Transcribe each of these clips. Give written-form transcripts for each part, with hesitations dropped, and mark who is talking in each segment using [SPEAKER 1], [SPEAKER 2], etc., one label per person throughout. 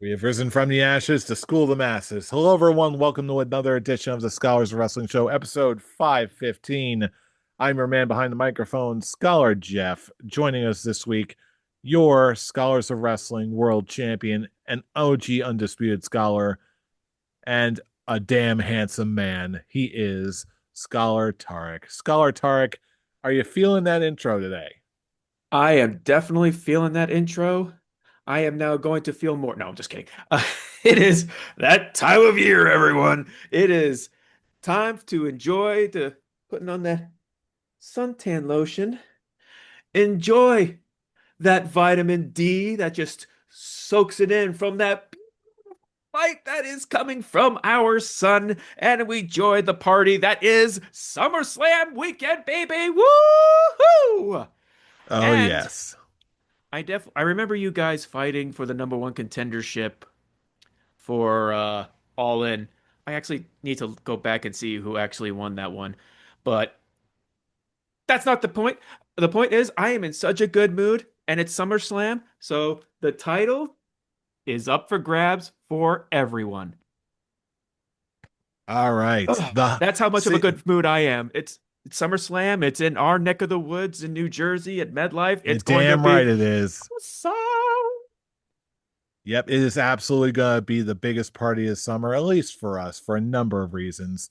[SPEAKER 1] We have risen from the ashes to school the masses. Hello, everyone. Welcome to another edition of the Scholars of Wrestling Show, episode 515. I'm your man behind the microphone, Scholar Jeff. Joining us this week, your Scholars of Wrestling world champion, an OG undisputed scholar, and a damn handsome man. He is Scholar Tarek. Scholar Tarek, are you feeling that intro today?
[SPEAKER 2] I am definitely feeling that intro. I am now going to feel more. No, I'm just kidding. It is that time of year, everyone. It is time to enjoy the putting on that suntan lotion. Enjoy that vitamin D that just soaks it in from that light that is coming from our sun, and we enjoy the party that is Summerslam weekend, baby. Woo-hoo!
[SPEAKER 1] Oh,
[SPEAKER 2] And
[SPEAKER 1] yes.
[SPEAKER 2] I remember you guys fighting for the number one contendership for All In. I actually need to go back and see who actually won that one. But that's not the point. The point is I am in such a good mood and it's SummerSlam, so the title is up for grabs for everyone.
[SPEAKER 1] All right.
[SPEAKER 2] Ugh, that's how much of a
[SPEAKER 1] See,
[SPEAKER 2] good mood I am. It's SummerSlam. It's in our neck of the woods in New Jersey at MetLife.
[SPEAKER 1] you're
[SPEAKER 2] It's going to
[SPEAKER 1] damn
[SPEAKER 2] be
[SPEAKER 1] right it is.
[SPEAKER 2] awesome.
[SPEAKER 1] Yep, it is absolutely going to be the biggest party of summer, at least for us, for a number of reasons.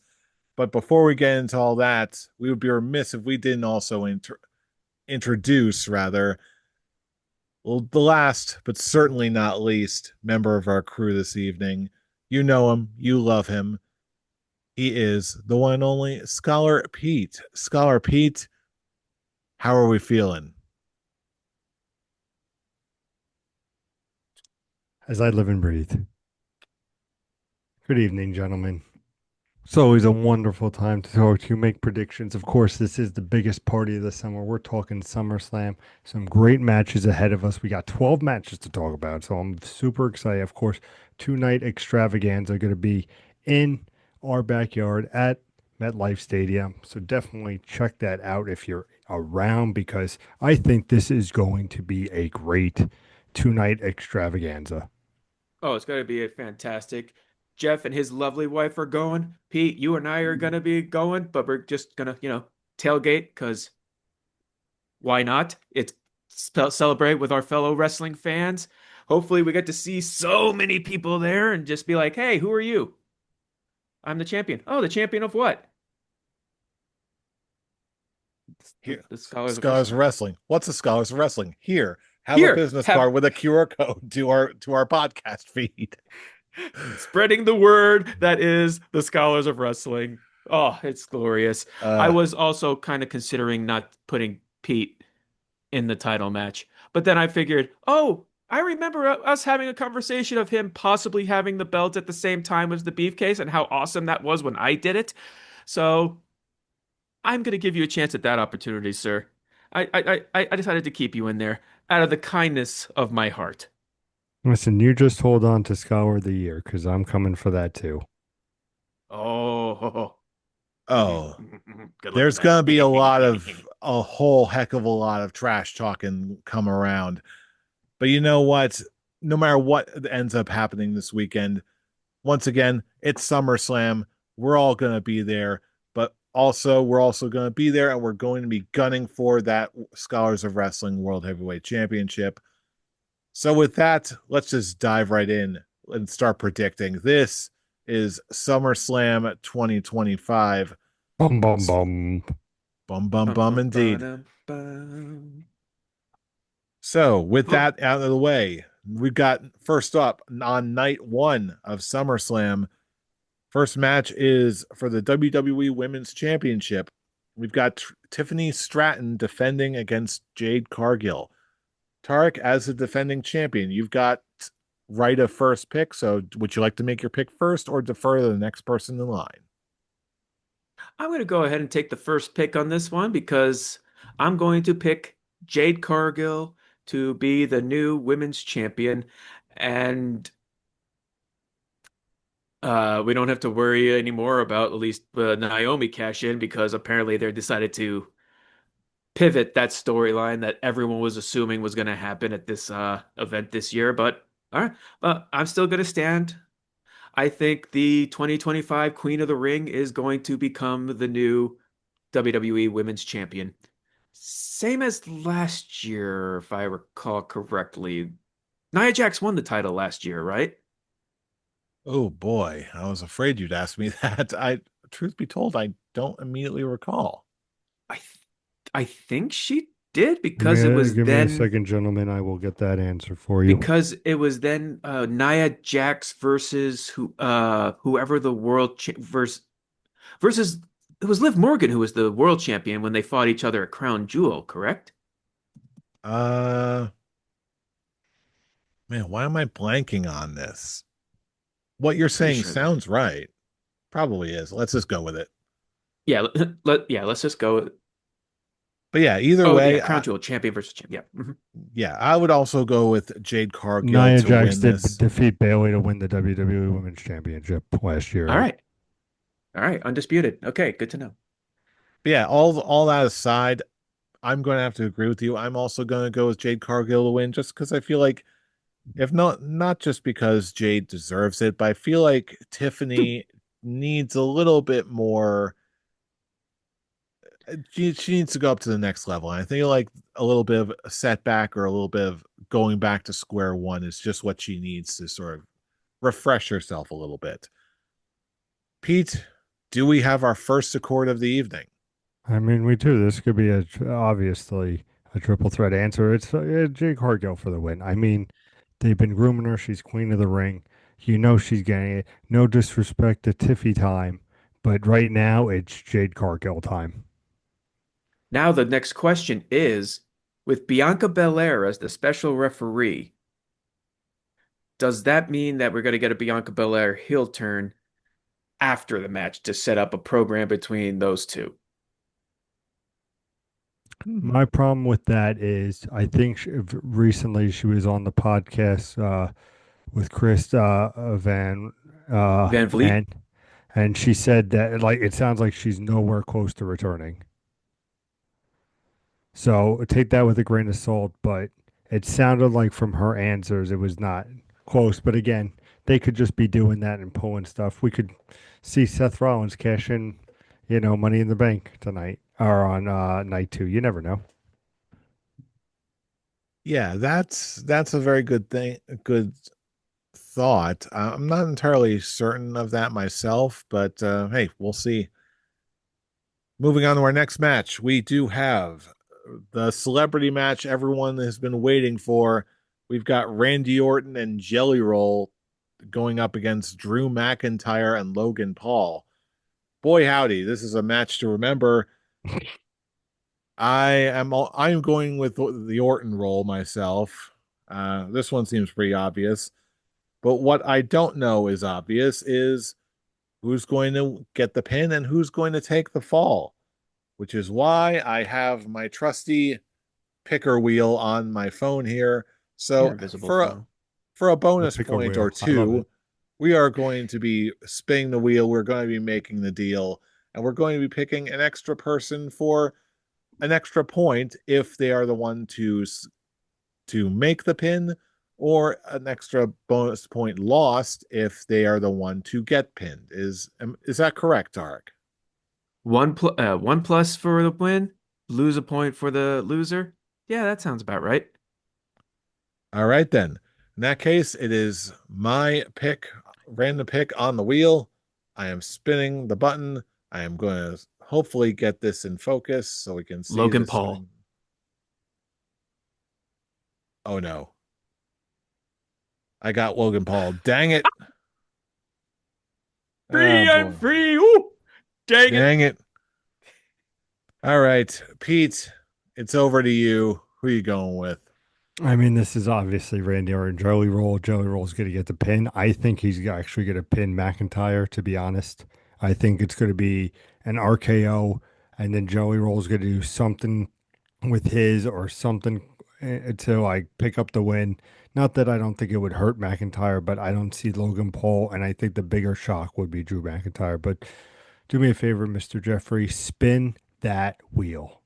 [SPEAKER 1] But before we get into all that, we would be remiss if we didn't also introduce, rather, well, the last, but certainly not least, member of our crew this evening. You know him, you love him. He is the one and only Scholar Pete. Scholar Pete, how are we feeling?
[SPEAKER 3] As I live and breathe. Good evening, gentlemen. It's always a wonderful time to talk to you, make predictions. Of course, this is the biggest party of the summer. We're talking SummerSlam. Some great matches ahead of us. We got 12 matches to talk about, so I'm super excited. Of course, two-night extravaganza going to be in our backyard at MetLife Stadium. So definitely check that out if you're around because I think this is going to be a great two-night extravaganza.
[SPEAKER 2] Oh, it's going to be a fantastic. Jeff and his lovely wife are going. Pete, you and I are going to be going, but we're just going to, tailgate because why not? It's celebrate with our fellow wrestling fans. Hopefully, we get to see so many people there and just be like, hey, who are you? I'm the champion. Oh, the champion of what?
[SPEAKER 1] Here,
[SPEAKER 2] The Scholars of
[SPEAKER 1] Scholars
[SPEAKER 2] Wrestling.
[SPEAKER 1] of Wrestling. What's a Scholars of Wrestling? Here, have a
[SPEAKER 2] Here,
[SPEAKER 1] business
[SPEAKER 2] have
[SPEAKER 1] card with a QR code to our podcast feed.
[SPEAKER 2] spreading the word that is the Scholars of Wrestling. Oh, it's glorious. I
[SPEAKER 1] Uh,
[SPEAKER 2] was also kind of considering not putting Pete in the title match. But then I figured, oh, I remember us having a conversation of him possibly having the belt at the same time as the Beefcase and how awesome that was when I did it. So I'm going to give you a chance at that opportunity, sir. I decided to keep you in there out of the kindness of my heart.
[SPEAKER 3] Listen, you just hold on to Scholar of the Year because I'm coming for that too.
[SPEAKER 2] Oh,
[SPEAKER 1] oh,
[SPEAKER 2] good luck with
[SPEAKER 1] there's
[SPEAKER 2] that.
[SPEAKER 1] gonna be a whole heck of a lot of trash talking come around. But you know what? No matter what ends up happening this weekend, once again, it's SummerSlam. We're all gonna be there, but also we're also gonna be there, and we're going to be gunning for that Scholars of Wrestling World Heavyweight Championship. So with that, let's just dive right in and start predicting. This is SummerSlam 2025.
[SPEAKER 3] Bum bum bum.
[SPEAKER 1] Bum bum
[SPEAKER 2] Bum,
[SPEAKER 1] bum
[SPEAKER 2] bum,
[SPEAKER 1] indeed.
[SPEAKER 2] ba-dum, bum.
[SPEAKER 1] So with
[SPEAKER 2] Oh,
[SPEAKER 1] that out of the way, we've got first up on night one of SummerSlam. First match is for the WWE Women's Championship. We've got Tiffany Stratton defending against Jade Cargill. Tarek, as the defending champion, you've got right of first pick. So would you like to make your pick first or defer to the next person in line?
[SPEAKER 2] I'm going to go ahead and take the first pick on this one because I'm going to pick Jade Cargill to be the new women's champion. And we don't have to worry anymore about at least Naomi cash in because apparently they decided to pivot that storyline that everyone was assuming was going to happen at this event this year. But All right. I'm still going to stand. I think the 2025 Queen of the Ring is going to become the new WWE Women's Champion. Same as last year, if I recall correctly. Nia Jax won the title last year, right?
[SPEAKER 1] Oh boy, I was afraid you'd ask me that. Truth be told, I don't immediately recall.
[SPEAKER 2] I th I think she did
[SPEAKER 3] Give me a second, gentlemen. I will get that answer for you.
[SPEAKER 2] because it was then Nia Jax versus whoever the versus it was Liv Morgan who was the world champion when they fought each other at Crown Jewel, correct?
[SPEAKER 1] Uh, man, why am I blanking on this? What you're
[SPEAKER 2] Pretty
[SPEAKER 1] saying
[SPEAKER 2] sure that.
[SPEAKER 1] sounds right. Probably is. Let's just go with it.
[SPEAKER 2] Yeah, yeah, let's just go.
[SPEAKER 1] But yeah, either
[SPEAKER 2] Oh, yeah,
[SPEAKER 1] way,
[SPEAKER 2] Crown Jewel champion versus champion. Yeah.
[SPEAKER 1] yeah, I would also go with Jade Cargill
[SPEAKER 3] Nia
[SPEAKER 1] to
[SPEAKER 3] Jax
[SPEAKER 1] win
[SPEAKER 3] did
[SPEAKER 1] this.
[SPEAKER 3] defeat Bailey to win the WWE Women's Championship last
[SPEAKER 2] All
[SPEAKER 3] year.
[SPEAKER 2] right. All right, undisputed. Okay, good to know.
[SPEAKER 1] But yeah, all that aside, I'm going to have to agree with you. I'm also going to go with Jade Cargill to win just because I feel like if not just because Jade deserves it, but I feel like Tiffany needs a little bit more. She needs to go up to the next level. And I think like a little bit of a setback or a little bit of going back to square one is just what she needs to sort of refresh herself a little bit. Pete, do we have our first accord of the evening?
[SPEAKER 3] I mean, we do. This could be obviously a triple threat answer. It's Jake Hargill for the win. I mean, they've been grooming her. She's queen of the ring. You know she's getting it. No disrespect to Tiffy time, but right now it's Jade Cargill time.
[SPEAKER 2] Now the next question is, with Bianca Belair as the special referee, does that mean that we're going to get a Bianca Belair heel turn after the match to set up a program between those two?
[SPEAKER 3] My problem with that is I think recently she was on the podcast with Chris
[SPEAKER 2] Van Vliet?
[SPEAKER 3] Van, and she said that like it sounds like she's nowhere close to returning. So take that with a grain of salt, but it sounded like from her answers it was not close. But again, they could just be doing that and pulling stuff. We could see Seth Rollins cash in, Money in the Bank tonight or on night two. You never know.
[SPEAKER 1] Yeah, that's a very good thing, a good thought. I'm not entirely certain of that myself, but hey, we'll see. Moving on to our next match, we do have the celebrity match everyone has been waiting for. We've got Randy Orton and Jelly Roll going up against Drew McIntyre and Logan Paul. Boy, howdy, this is a match to remember. I'm going with the Orton role myself. This one seems pretty obvious, but what I don't know is obvious is who's going to get the pin and who's going to take the fall, which is why I have my trusty picker wheel on my phone here.
[SPEAKER 2] Your
[SPEAKER 1] So
[SPEAKER 2] invisible phone.
[SPEAKER 1] for a
[SPEAKER 3] The
[SPEAKER 1] bonus
[SPEAKER 3] picker
[SPEAKER 1] point or
[SPEAKER 3] wheel. I love
[SPEAKER 1] two,
[SPEAKER 3] it.
[SPEAKER 1] we are going to be spinning the wheel. We're going to be making the deal, and we're going to be picking an extra person for an extra point if they are the one to make the pin, or an extra bonus point lost if they are the one to get pinned. Is that correct, Tarek?
[SPEAKER 2] One plus for the win, lose a point for the loser. Yeah, that sounds about right.
[SPEAKER 1] All right then. In that case, it is my pick, random pick on the wheel. I am spinning the button. I am going to hopefully get this in focus so we can see
[SPEAKER 2] Logan
[SPEAKER 1] the
[SPEAKER 2] Paul.
[SPEAKER 1] spinning. Oh no. I got Logan Paul. Dang it. Oh
[SPEAKER 2] Free and
[SPEAKER 1] boy.
[SPEAKER 2] free. Ooh, dang it.
[SPEAKER 1] Dang it. All right, Pete, it's over to you. Who are you going with?
[SPEAKER 3] I mean, this is obviously Randy Orton, Joey Roll. Joey Roll's going to get the pin. I think he's actually going to pin McIntyre, to be honest. I think it's going to be an RKO, and then Joey Roll's going to do something with his or something to like pick up the win. Not that I don't think it would hurt McIntyre, but I don't see Logan Paul, and I think the bigger shock would be Drew McIntyre. But do me a favor, Mr. Jeffrey, spin that wheel.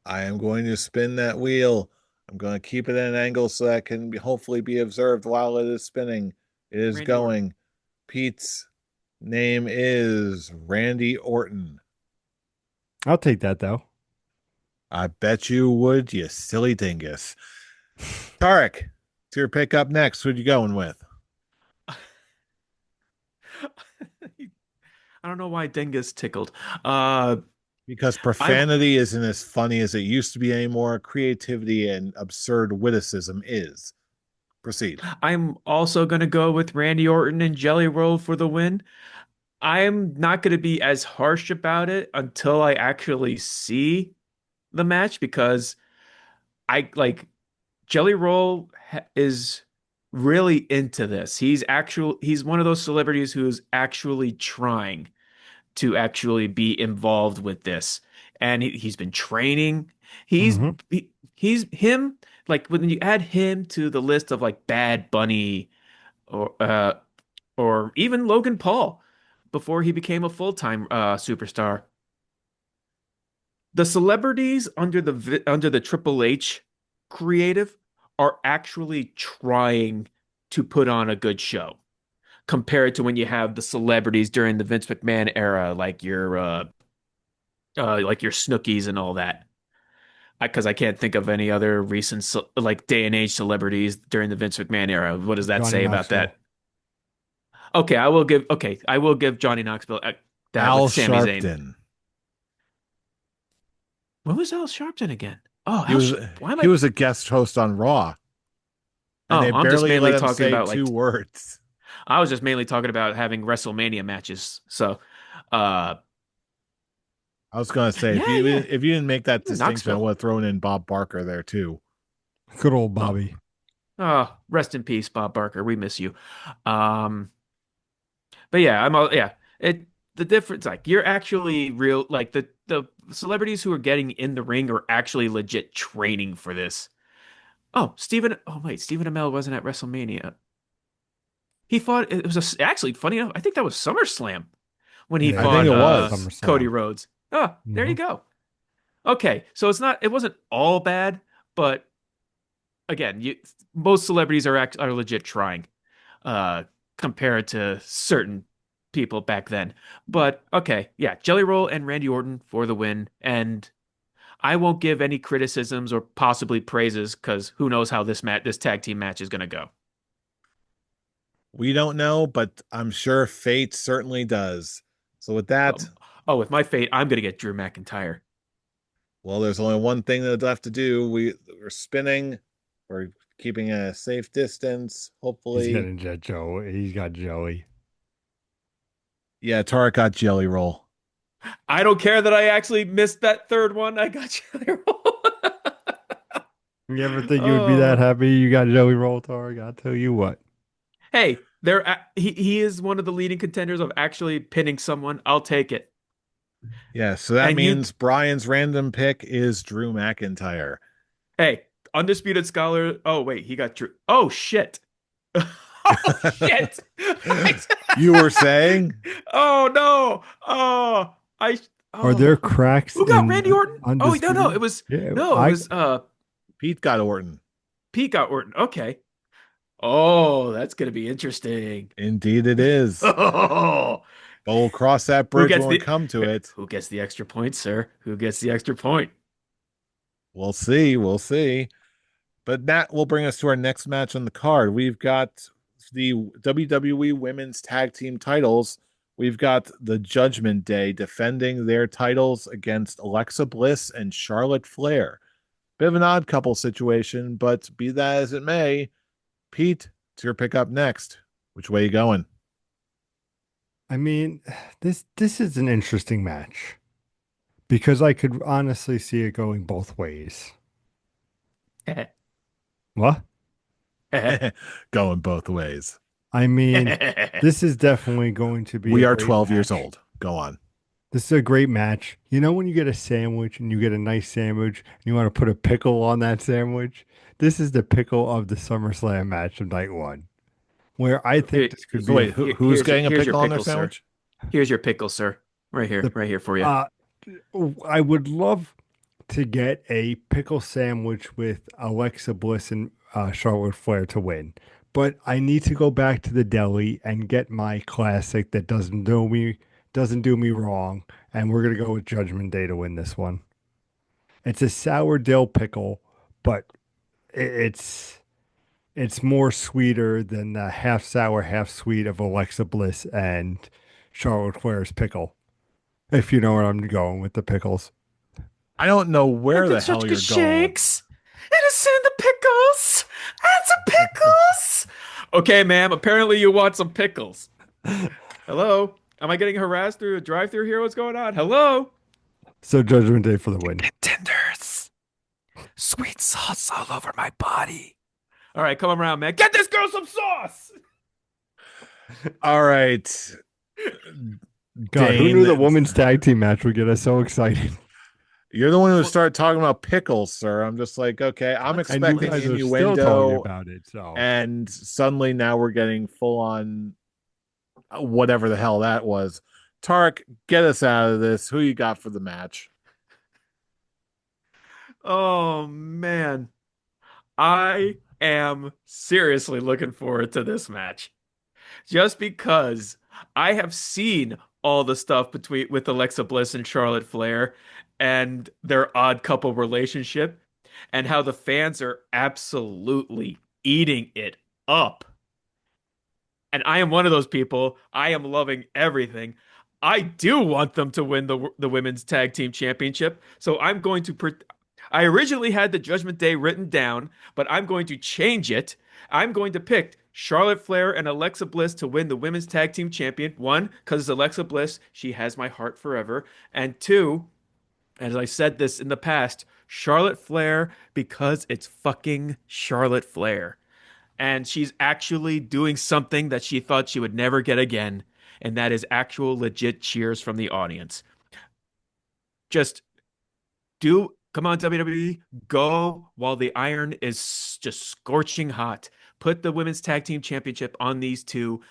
[SPEAKER 1] I am going to spin that wheel. I'm going to keep it at an angle so that can hopefully be observed while it is spinning. It is
[SPEAKER 2] Randy Orton.
[SPEAKER 1] going. Pete's name is Randy Orton.
[SPEAKER 3] I'll take that though.
[SPEAKER 1] I bet you would, you silly dingus. Tarek, it's your pick up next. Who'd you going with?
[SPEAKER 2] I don't know why Dingus tickled. Uh,
[SPEAKER 1] Because
[SPEAKER 2] I'm
[SPEAKER 1] profanity isn't as funny as it used to be anymore. Creativity and absurd witticism is. Proceed.
[SPEAKER 2] I'm also gonna go with Randy Orton and Jelly Roll for the win. I'm not gonna be as harsh about it until I actually see the match because I like Jelly Roll is really into this. He's one of those celebrities who's actually trying to actually be involved with this. And he's been training. He's
[SPEAKER 3] Hmm.
[SPEAKER 2] he's him like when you add him to the list of like Bad Bunny or even Logan Paul before he became a full-time superstar. The celebrities under the Triple H creative are actually trying to put on a good show compared to when you have the celebrities during the Vince McMahon era, like your Snookies and all that. Because I can't think of any other recent like day and age celebrities during the Vince McMahon era. What does that
[SPEAKER 3] Johnny
[SPEAKER 2] say about
[SPEAKER 3] Knoxville.
[SPEAKER 2] that? I will give Johnny Knoxville that with
[SPEAKER 1] Al
[SPEAKER 2] Sami Zayn.
[SPEAKER 1] Sharpton.
[SPEAKER 2] When was Al Sharpton again? Oh,
[SPEAKER 1] He was
[SPEAKER 2] why am
[SPEAKER 1] he
[SPEAKER 2] I?
[SPEAKER 1] was a guest host on Raw, and
[SPEAKER 2] Oh,
[SPEAKER 1] they
[SPEAKER 2] I'm just
[SPEAKER 1] barely
[SPEAKER 2] mainly
[SPEAKER 1] let him
[SPEAKER 2] talking
[SPEAKER 1] say
[SPEAKER 2] about
[SPEAKER 1] two
[SPEAKER 2] like
[SPEAKER 1] words.
[SPEAKER 2] I was just mainly talking about having WrestleMania matches. So, uh,
[SPEAKER 1] I was gonna say
[SPEAKER 2] yeah, yeah,
[SPEAKER 1] if you didn't make that distinction, I
[SPEAKER 2] Knoxville.
[SPEAKER 1] would have thrown in Bob Barker there too.
[SPEAKER 3] Good old
[SPEAKER 2] Oh,
[SPEAKER 3] Bobby.
[SPEAKER 2] rest in peace, Bob Barker. We miss you. Um, but yeah, yeah. It the difference like you're actually real like the celebrities who are getting in the ring are actually legit training for this. Oh wait, Stephen Amell wasn't at WrestleMania. He fought it was actually funny enough. I think that was SummerSlam when he
[SPEAKER 3] Yeah,
[SPEAKER 1] I
[SPEAKER 3] that
[SPEAKER 1] think
[SPEAKER 2] fought
[SPEAKER 1] it
[SPEAKER 3] was
[SPEAKER 1] was.
[SPEAKER 2] Cody
[SPEAKER 3] SummerSlam.
[SPEAKER 2] Rhodes. Oh, there you
[SPEAKER 3] Hmm.
[SPEAKER 2] go. Okay, so it wasn't all bad, but again, most celebrities are legit trying uh compared to certain people back then. But okay, yeah, Jelly Roll and Randy Orton for the win, and I won't give any criticisms or possibly praises because who knows how this tag team match is gonna go.
[SPEAKER 1] We don't know, but I'm sure fate certainly does. So with that,
[SPEAKER 2] Um, oh, with my fate, I'm gonna get Drew McIntyre.
[SPEAKER 1] well, there's only one thing that's left to do. We're spinning. We're keeping a safe distance.
[SPEAKER 3] He's
[SPEAKER 1] Hopefully,
[SPEAKER 3] getting Jet Joe. He's got Joey.
[SPEAKER 1] yeah. Tarek got Jelly Roll.
[SPEAKER 2] I don't care that I actually missed that third one. I got Jelly Roll.
[SPEAKER 3] You ever think you would be that
[SPEAKER 2] Oh,
[SPEAKER 3] happy you got Joey Roltar? I tell you what.
[SPEAKER 2] hey, he is one of the leading contenders of actually pinning someone. I'll take it.
[SPEAKER 1] Yeah, so that
[SPEAKER 2] And you,
[SPEAKER 1] means Brian's random pick is Drew McIntyre.
[SPEAKER 2] hey, undisputed scholar. Oh wait, he got Drew. Oh shit. Oh shit.
[SPEAKER 1] You were saying?
[SPEAKER 2] Oh no. Oh, I.
[SPEAKER 3] Are there
[SPEAKER 2] Oh,
[SPEAKER 3] cracks
[SPEAKER 2] who got Randy
[SPEAKER 3] in
[SPEAKER 2] Orton? Oh no, no,
[SPEAKER 3] Undisputed?
[SPEAKER 2] it was
[SPEAKER 3] Yeah,
[SPEAKER 2] no, it
[SPEAKER 3] I
[SPEAKER 2] was
[SPEAKER 1] Pete got Orton.
[SPEAKER 2] Pete got Orton. Okay. Oh, that's gonna be interesting.
[SPEAKER 1] Indeed, it is.
[SPEAKER 2] Oh,
[SPEAKER 1] But we'll cross that
[SPEAKER 2] who
[SPEAKER 1] bridge
[SPEAKER 2] gets
[SPEAKER 1] when we
[SPEAKER 2] the
[SPEAKER 1] come to it.
[SPEAKER 2] who gets the extra point, sir? Who gets the extra point?
[SPEAKER 1] We'll see. We'll see. But that will bring us to our next match on the card. We've got the WWE Women's Tag Team titles. We've got the Judgment Day defending their titles against Alexa Bliss and Charlotte Flair. Bit of an odd couple situation, but be that as it may, Pete, it's your pick up next. Which way you going?
[SPEAKER 3] I mean, this is an interesting match because I could honestly see it going both ways. What?
[SPEAKER 1] Going both ways.
[SPEAKER 3] I mean, this is definitely going to be
[SPEAKER 1] We
[SPEAKER 3] a
[SPEAKER 1] are
[SPEAKER 3] great
[SPEAKER 1] 12 years
[SPEAKER 3] match.
[SPEAKER 1] old. Go on.
[SPEAKER 3] This is a great match. You know when you get a sandwich and you get a nice sandwich and you want to put a pickle on that sandwich? This is the pickle of the SummerSlam match of night one, where I think this could
[SPEAKER 1] So
[SPEAKER 3] be a
[SPEAKER 1] wait, who's getting a
[SPEAKER 2] Here's your
[SPEAKER 1] pickle on their
[SPEAKER 2] pickle, sir.
[SPEAKER 1] sandwich?
[SPEAKER 2] Here's your pickle, sir.
[SPEAKER 3] the
[SPEAKER 2] Right here for you.
[SPEAKER 3] uh I would love to get a pickle sandwich with Alexa Bliss and Charlotte Flair to win. But I need to go back to the deli and get my classic that doesn't do me wrong. And we're gonna go with Judgment Day to win this one. It's a sour dill pickle, but it's more sweeter than the half sour, half sweet of Alexa Bliss and Charlotte Flair's pickle. If you know where I'm going with the pickles.
[SPEAKER 1] I don't know where the
[SPEAKER 2] Captain
[SPEAKER 1] hell you're
[SPEAKER 2] Surgical
[SPEAKER 1] going.
[SPEAKER 2] Shanks. It is in the pickles. And some pickles. Okay, ma'am. Apparently you want some pickles. Hello? Am I getting harassed through a drive-through here? What's going on? Hello?
[SPEAKER 3] So Judgment Day for the win.
[SPEAKER 2] Tenders. Sweet sauce all over my body. All right, come around, man. Get this girl some sauce.
[SPEAKER 1] All right,
[SPEAKER 3] God, who knew the
[SPEAKER 1] Dane,
[SPEAKER 3] women's tag team match would get us so excited?
[SPEAKER 1] you're the one who
[SPEAKER 2] Well,
[SPEAKER 1] started talking about pickles, sir. I'm just like, okay, I'm
[SPEAKER 2] let's
[SPEAKER 3] And you
[SPEAKER 1] expecting
[SPEAKER 3] guys
[SPEAKER 2] let's
[SPEAKER 3] are still talking
[SPEAKER 1] innuendo,
[SPEAKER 3] about it. So
[SPEAKER 1] and suddenly now we're getting full on whatever the hell that was. Tarek, get us out of this. Who you got for the match?
[SPEAKER 2] Oh man. I am seriously looking forward to this match. Just because I have seen all the stuff between with Alexa Bliss and Charlotte Flair and their odd couple relationship and how the fans are absolutely eating it up. And I am one of those people. I am loving everything. I do want them to win the women's tag team championship. So I'm going to I originally had the Judgment Day written down, but I'm going to change it. I'm going to pick Charlotte Flair and Alexa Bliss to win the women's tag team champion. One, because Alexa Bliss, she has my heart forever. And two, as I said this in the past, Charlotte Flair because it's fucking Charlotte Flair. And she's actually doing something that she thought she would never get again, and that is actual legit cheers from the audience. Just come on, WWE, go while the iron is just scorching hot. Put the women's tag team championship on these two,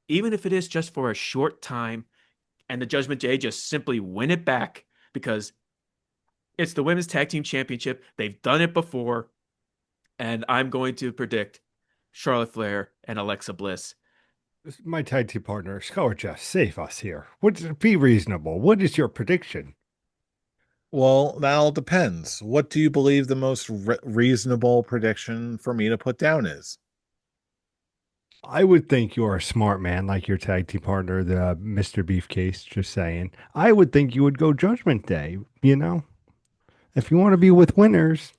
[SPEAKER 2] even if it is just for a short time, and the Judgment Day just simply win it back because it's the women's tag team championship. They've done it before, and I'm going to predict Charlotte Flair and Alexa Bliss.
[SPEAKER 3] my tag team partner, Scholar Jeff, save us here. Be reasonable. What is your prediction?
[SPEAKER 1] Well, that all depends. What do you believe the most reasonable prediction for me to put down is?
[SPEAKER 3] I would think you're a smart man like your tag team partner, the Mr. Beefcase, just saying. I would think you would go Judgment Day, you know? If you want to be with winners,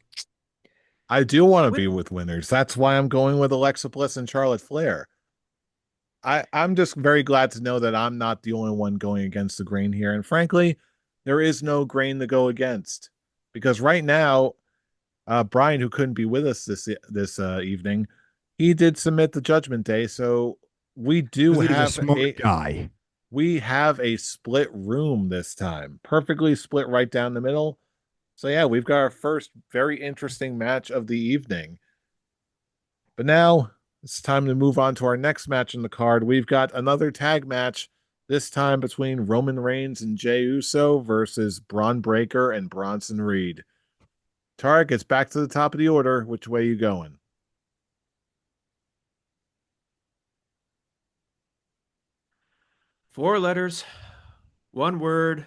[SPEAKER 1] I do want to
[SPEAKER 2] Win-
[SPEAKER 1] be with winners. That's why I'm going with Alexa Bliss and Charlotte Flair. I'm just very glad to know that I'm not the only one going against the grain here. And frankly, there is no grain to go against because right now, Brian, who couldn't be with us this evening, he did submit the Judgment Day. So we do
[SPEAKER 3] because he's a
[SPEAKER 1] have
[SPEAKER 3] smart
[SPEAKER 1] a
[SPEAKER 3] guy.
[SPEAKER 1] we have a split room this time, perfectly split right down the middle. So yeah, we've got our first very interesting match of the evening. But now it's time to move on to our next match in the card. We've got another tag match, this time between Roman Reigns and Jey Uso versus Braun Breaker and Bronson Reed. Tarek, it's back to the top of the order. Which way you going?
[SPEAKER 2] Four letters, one word.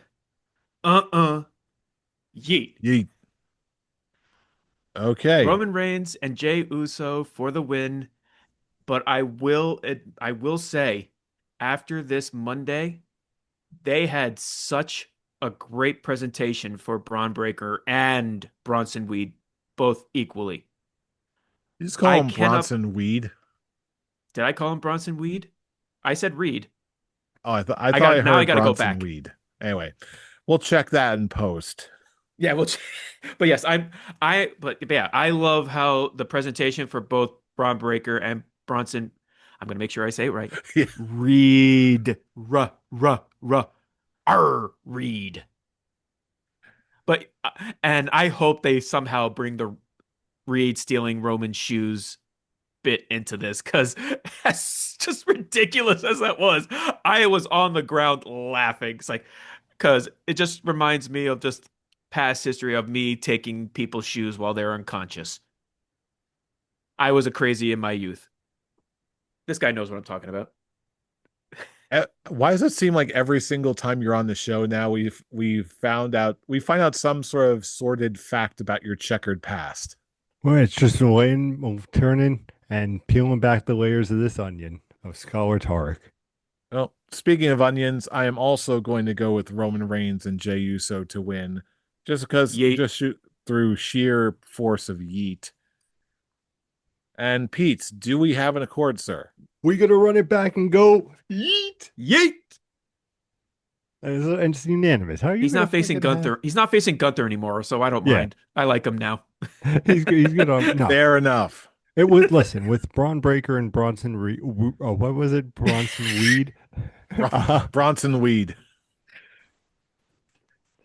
[SPEAKER 2] Uh-uh. Yeet.
[SPEAKER 1] Yeet. Okay.
[SPEAKER 2] Roman Reigns and Jey Uso for the win. But I will say, after this Monday, they had such a great presentation for Braun Breaker and Bronson Reed, both equally.
[SPEAKER 1] You just call
[SPEAKER 2] I
[SPEAKER 1] him
[SPEAKER 2] cannot.
[SPEAKER 1] Bronson Weed.
[SPEAKER 2] Did I call him Bronson Weed? I said Reed.
[SPEAKER 1] Oh, I
[SPEAKER 2] I
[SPEAKER 1] thought
[SPEAKER 2] got
[SPEAKER 1] I
[SPEAKER 2] now. I
[SPEAKER 1] heard
[SPEAKER 2] got to go
[SPEAKER 1] Bronson
[SPEAKER 2] back.
[SPEAKER 1] Weed. Anyway, we'll check that in post.
[SPEAKER 2] Yeah, well, but yes, but yeah, I love how the presentation for both Braun Breaker and Bronson. I'm gonna make sure I say it right.
[SPEAKER 1] Yeah.
[SPEAKER 2] Reed, Reed. But and I hope they somehow bring the Reed stealing Roman shoes bit into this because as just ridiculous as that was, I was on the ground laughing. It's like because it just reminds me of just past history of me taking people's shoes while they're unconscious. I was a crazy in my youth. This guy knows what I'm talking about.
[SPEAKER 1] Why does it seem like every single time you're on the show now we find out some sort of sordid fact about your checkered past?
[SPEAKER 3] Well, it's just a way of turning and peeling back the layers of this onion of Scholar Tarek.
[SPEAKER 1] Well, speaking of onions, I am also going to go with Roman Reigns and Jey Uso to win, just because
[SPEAKER 2] Yeet.
[SPEAKER 1] just shoot through sheer force of yeet. And Pete, do we have an accord, sir?
[SPEAKER 3] We gotta run it back and go yeet.
[SPEAKER 2] Yeet.
[SPEAKER 3] And it's unanimous. How are you
[SPEAKER 2] He's
[SPEAKER 3] gonna
[SPEAKER 2] not facing
[SPEAKER 3] fucking have?
[SPEAKER 2] Gunther. He's not facing Gunther anymore, so I don't
[SPEAKER 3] Yeah,
[SPEAKER 2] mind. I like him now.
[SPEAKER 3] he's good on no.
[SPEAKER 1] Fair enough.
[SPEAKER 3] It was listen with Braun Breaker and Bronson Reed. What was it? Bronson Weed.
[SPEAKER 1] Bronson Weed.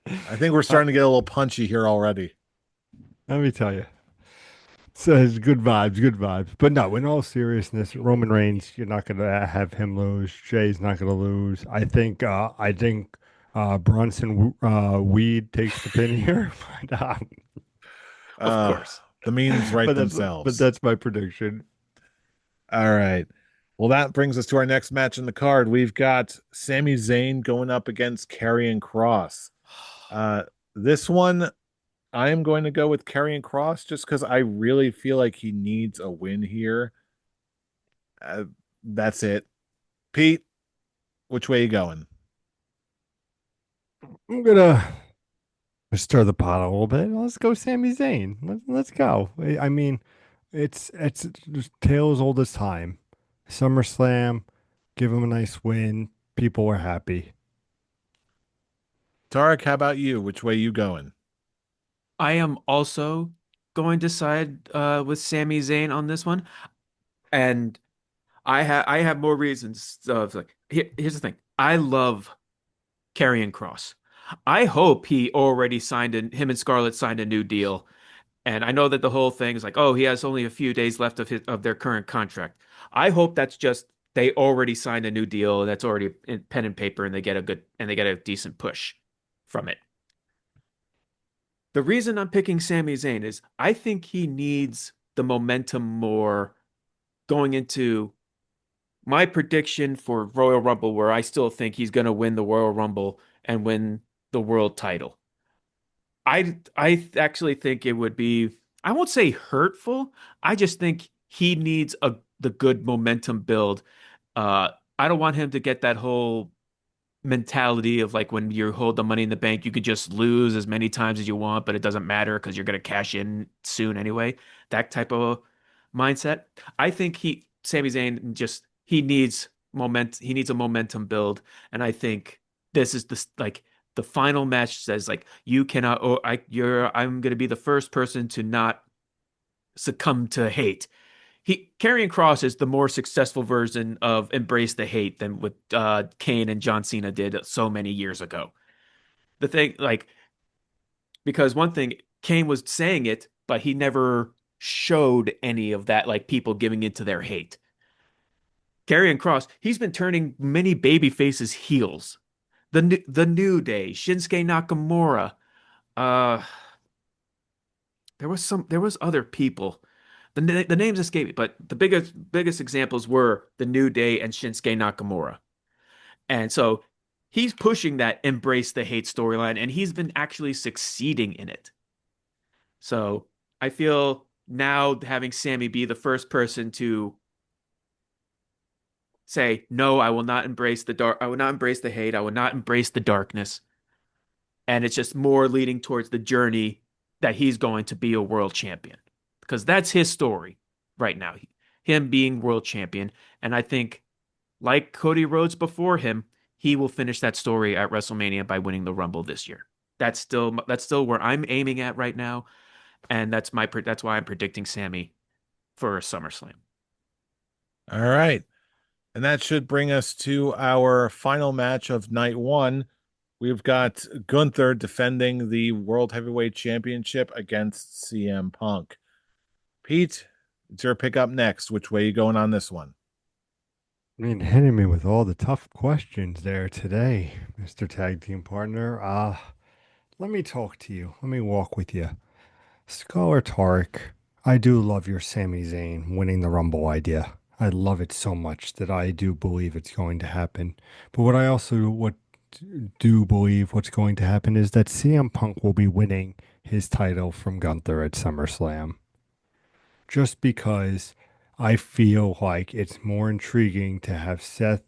[SPEAKER 1] I think we're
[SPEAKER 3] Uh,
[SPEAKER 1] starting to get a little punchy here already.
[SPEAKER 3] let me tell you. So it's good vibes, good vibes. But no, in all seriousness, Roman Reigns, you're not gonna have him lose. Jay's not gonna lose. I think Bronson Weed takes the pin here.
[SPEAKER 2] Of
[SPEAKER 1] Uh,
[SPEAKER 2] course.
[SPEAKER 1] the memes write
[SPEAKER 3] but
[SPEAKER 1] themselves.
[SPEAKER 3] that's my prediction.
[SPEAKER 1] All right. Well, that brings us to our next match in the card. We've got Sami Zayn going up against Karrion Kross. Uh, this one, I am going to go with Karrion Kross just because I really feel like he needs a win here. Uh, that's it. Pete, which way you going?
[SPEAKER 3] I'm gonna stir the pot a little bit. Let's go, Sami Zayn. Let's go. I mean, it's just tale as old as time. SummerSlam, give him a nice win. People were happy.
[SPEAKER 1] Tarek, how about you? Which way you going?
[SPEAKER 2] I am also going to side with Sami Zayn on this one, and I have more reasons. Of like, here's the thing: I love Karrion Kross. I hope he already signed him and Scarlett signed a new deal. And I know that the whole thing is like, oh, he has only a few days left of their current contract. I hope that's just they already signed a new deal that's already in pen and paper, and they get a decent push from it. The reason I'm picking Sami Zayn is I think he needs the momentum more going into my prediction for Royal Rumble, where I still think he's going to win the Royal Rumble and win the world title. I actually think it would be, I won't say hurtful. I just think he needs the good momentum build. I don't want him to get that whole mentality of like when you hold the money in the bank, you could just lose as many times as you want, but it doesn't matter because you're going to cash in soon anyway. That type of mindset. I think Sami Zayn just he needs moment. He needs a momentum build, and I think this is like the final match says like you cannot. Oh, I'm going to be the first person to not succumb to hate. Karrion Kross is the more successful version of Embrace the Hate than what Kane and John Cena did so many years ago. The thing, like, because one thing, Kane was saying it, but he never showed any of that, like people giving into their hate. Karrion Kross, he's been turning many baby faces heels. The New Day, Shinsuke Nakamura. Uh, there was other people. The names escape me, but the biggest examples were the New Day and Shinsuke Nakamura. And so he's pushing that embrace the hate storyline, and he's been actually succeeding in it. So I feel now having Sammy be the first person to say, no, I will not embrace the dark, I will not embrace the hate, I will not embrace the darkness. And it's just more leading towards the journey that he's going to be a world champion. Because that's his story right now. Him being world champion. And I think, like Cody Rhodes before him, he will finish that story at WrestleMania by winning the Rumble this year. That's still where I'm aiming at right now, and that's why I'm predicting Sammy for SummerSlam.
[SPEAKER 1] All right. And that should bring us to our final match of night one. We've got Gunther defending the World Heavyweight Championship against CM Punk. Pete, it's your pick up next. Which way are you going on this one?
[SPEAKER 3] I mean, hitting me with all the tough questions there today, Mr. Tag Team Partner. let me talk to you. Let me walk with you. Scholar Tarek, I do love your Sami Zayn winning the Rumble idea. I love it so much that I do believe it's going to happen. But what I also what do believe what's going to happen is that CM Punk will be winning his title from Gunther at SummerSlam. Just because I feel like it's more intriguing to have Seth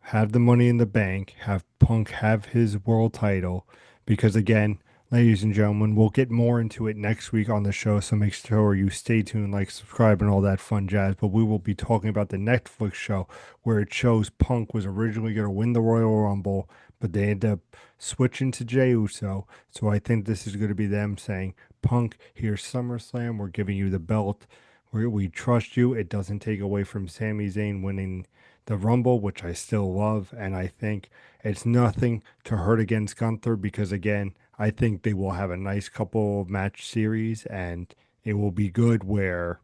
[SPEAKER 3] have the money in the bank, have Punk have his world title, because again, ladies and gentlemen, we'll get more into it next week on the show, so make sure you stay tuned, like, subscribe, and all that fun jazz. But we will be talking about the Netflix show where it shows Punk was originally going to win the Royal Rumble, but they ended up switching to Jey Uso. So I think this is going to be them saying, Punk, here's SummerSlam, we're giving you the belt. We trust you. It doesn't take away from Sami Zayn winning the Rumble, which I still love. And I think it's nothing to hurt against Gunther because, again, I think they will have a nice couple of match series and it will be good where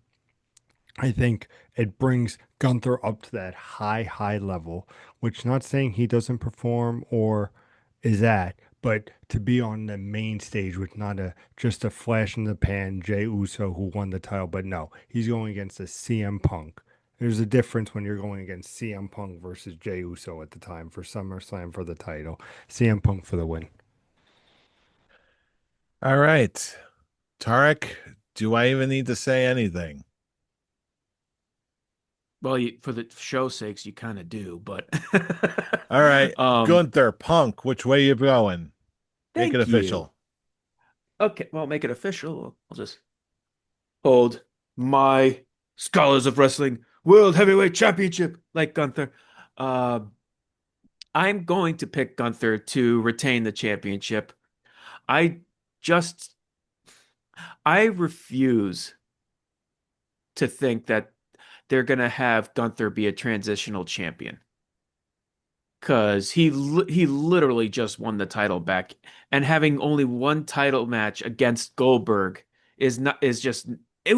[SPEAKER 3] I think it brings Gunther up to that high level, which not saying he doesn't perform or is at, but to be on the main stage with not a just a flash in the pan Jey Uso who won the title, but no, he's going against a CM Punk. There's a difference when you're going against CM Punk versus Jey Uso at the time for SummerSlam for the title. CM Punk for the win.
[SPEAKER 1] All right. Tarek, do I even need to say anything?
[SPEAKER 2] Well, for the show's sakes, you kind of do, but
[SPEAKER 1] All right.
[SPEAKER 2] um,
[SPEAKER 1] Gunther, Punk, which way you going? Make it
[SPEAKER 2] thank you.
[SPEAKER 1] official.
[SPEAKER 2] Okay, well, make it official. I'll just hold my Scholars of Wrestling World Heavyweight Championship like Gunther. Um, I'm going to pick Gunther to retain the championship. I just, I refuse to think that they're going to have Gunther be a transitional champion because he literally just won the title back, and having only one title match against Goldberg is just it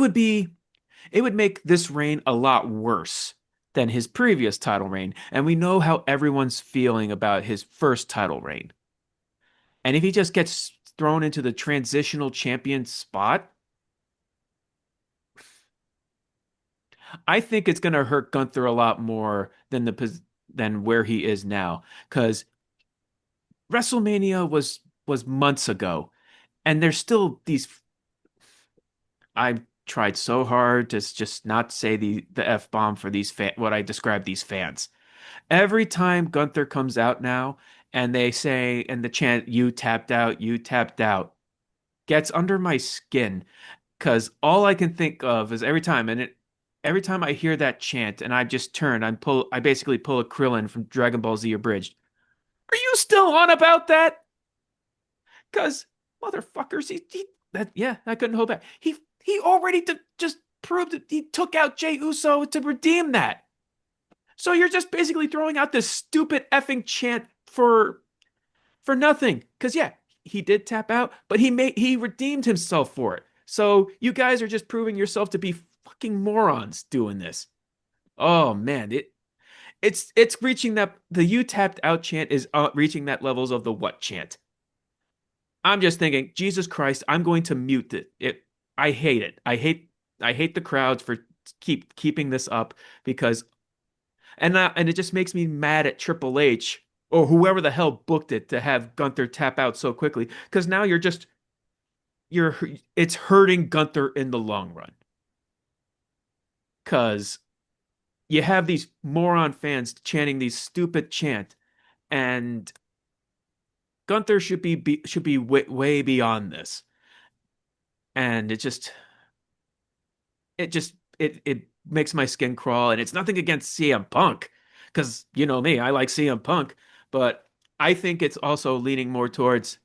[SPEAKER 2] would make this reign a lot worse than his previous title reign, and we know how everyone's feeling about his first title reign. And if he just gets thrown into the transitional champion spot, I think it's going to hurt Gunther a lot more than where he is now because WrestleMania was months ago, and there's still these. I've tried so hard to just not say the F bomb for what I describe these fans. Every time Gunther comes out now and they say and the chant you tapped out gets under my skin because all I can think of is every time I hear that chant and I just turn, I basically pull a Krillin from Dragon Ball Z Abridged. Are you still on about that? Because motherfuckers, I couldn't hold back. He already just proved that he took out Jey Uso to redeem that. So you're just basically throwing out this stupid effing chant for nothing. Because yeah, he did tap out, but he redeemed himself for it. So you guys are just proving yourself to be fucking morons doing this. Oh man, it's reaching that the you tapped out chant is reaching that levels of the what chant. I'm just thinking, Jesus Christ, I'm going to mute it. I hate it. I hate the crowds for keeping this up because and it just makes me mad at Triple H or whoever the hell booked it to have Gunther tap out so quickly because now you're it's hurting Gunther in the long run because you have these moron fans chanting these stupid chant and Gunther should be way beyond this and it makes my skin crawl. And it's nothing against CM Punk, because you know me, I like CM Punk, but I think it's also leaning more towards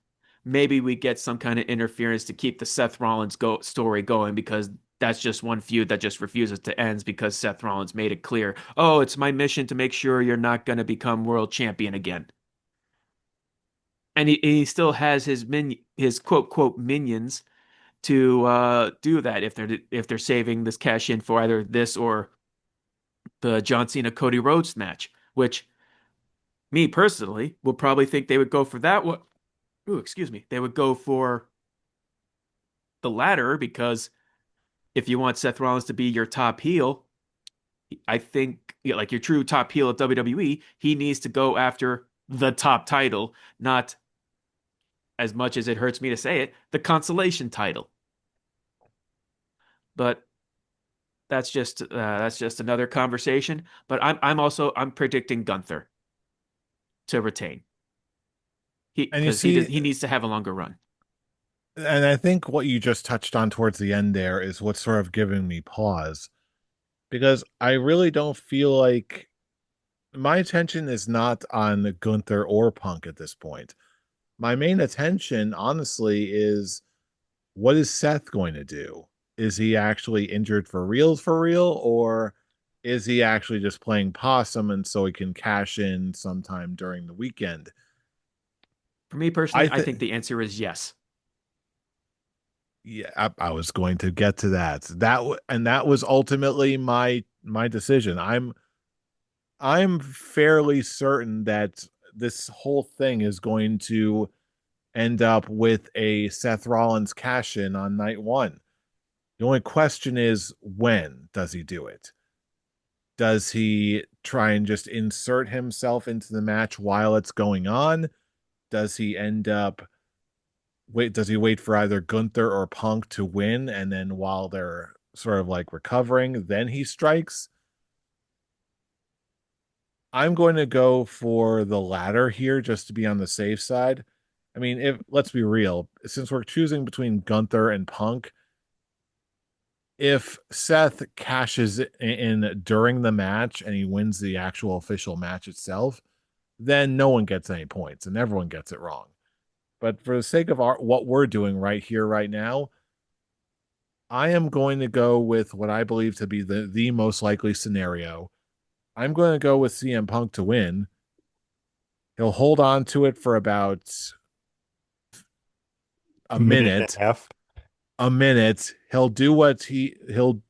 [SPEAKER 2] maybe we get some kind of interference to keep the Seth Rollins story going because that's just one feud that just refuses to end because Seth Rollins made it clear, oh, it's my mission to make sure you're not going to become world champion again. And he still has his quote minions to do that if they're saving this cash in for either this or the John Cena Cody Rhodes match, which me personally would probably think they would go for that one ooh, excuse me, they would go for the latter because if you want Seth Rollins to be your top heel, I think like your true top heel at WWE, he needs to go after the top title, not as much as it hurts me to say it, the consolation title. But that's just another conversation. But I'm predicting Gunther to retain.
[SPEAKER 1] And you
[SPEAKER 2] Because
[SPEAKER 1] see,
[SPEAKER 2] he needs to have a longer run.
[SPEAKER 1] and I think what you just touched on towards the end there is what's sort of giving me pause because I really don't feel like my attention is not on Gunther or Punk at this point. My main attention, honestly, is what is Seth going to do? Is he actually injured for real, or is he actually just playing possum and so he can cash in sometime during the weekend?
[SPEAKER 2] For me
[SPEAKER 1] I
[SPEAKER 2] personally, I
[SPEAKER 1] think,
[SPEAKER 2] think the answer is yes.
[SPEAKER 1] yeah, I was going to get to that. And that was ultimately my decision. I'm fairly certain that this whole thing is going to end up with a Seth Rollins cash in on night one. The only question is when does he do it? Does he try and just insert himself into the match while it's going on? Does he end up does he wait for either Gunther or Punk to win and then while they're sort of like recovering, then he strikes? I'm going to go for the latter here just to be on the safe side. I mean, if let's be real, since we're choosing between Gunther and Punk, if Seth cashes in during the match and he wins the actual official match itself, then no one gets any points and everyone gets it wrong. But for the sake of what we're doing right here, right now, I am going to go with what I believe to be the most likely scenario. I'm going to go with CM Punk to win. He'll hold on to it for about a
[SPEAKER 3] A minute and
[SPEAKER 1] minute.
[SPEAKER 3] a half.
[SPEAKER 1] A minute. He'll do what he'll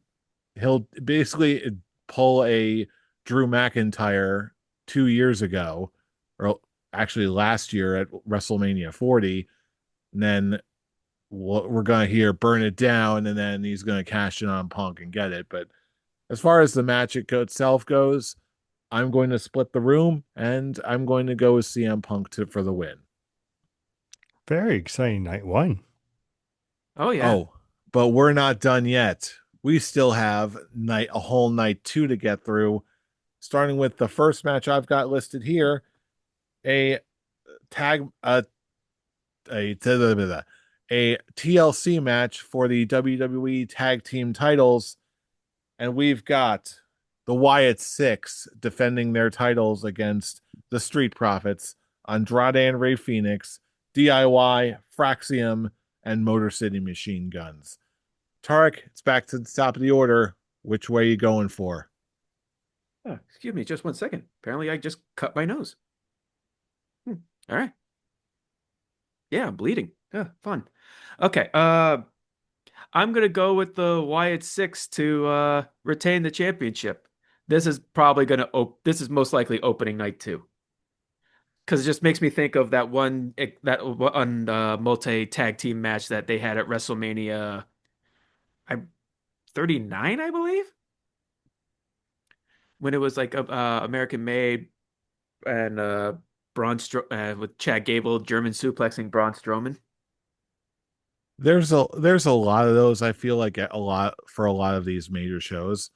[SPEAKER 1] basically pull a Drew McIntyre 2 years ago, or actually last year at WrestleMania 40, and then we're gonna hear burn it down, and then he's gonna cash in on Punk and get it. But as far as the match itself goes, I'm going to split the room, and I'm going to go with CM Punk for the win.
[SPEAKER 3] Very exciting night one.
[SPEAKER 2] Oh yeah.
[SPEAKER 1] Oh, but we're not done yet. We still have a whole night two to get through, starting with the first match I've got listed here, a tag a a TLC match for the WWE Tag Team titles, and we've got the Wyatt Six defending their titles against the Street Profits, Andrade and Ray Phoenix, DIY, Fraxium, and Motor City Machine Guns. Tarek, it's back to the top of the order. Which way are you going for?
[SPEAKER 2] Oh, excuse me, just one second. Apparently, I just cut my nose. Hmm. All right. Yeah, I'm bleeding. Yeah, fun. Okay. I'm gonna go with the Wyatt Six to retain the championship. This is probably gonna this is most likely opening night two. Because it just makes me think of that one multi tag team match that they had at WrestleMania I 39, I believe, when it was like American made and with Chad Gable German suplexing Braun Strowman.
[SPEAKER 1] There's a lot of those. I feel like a lot for a lot of these major shows.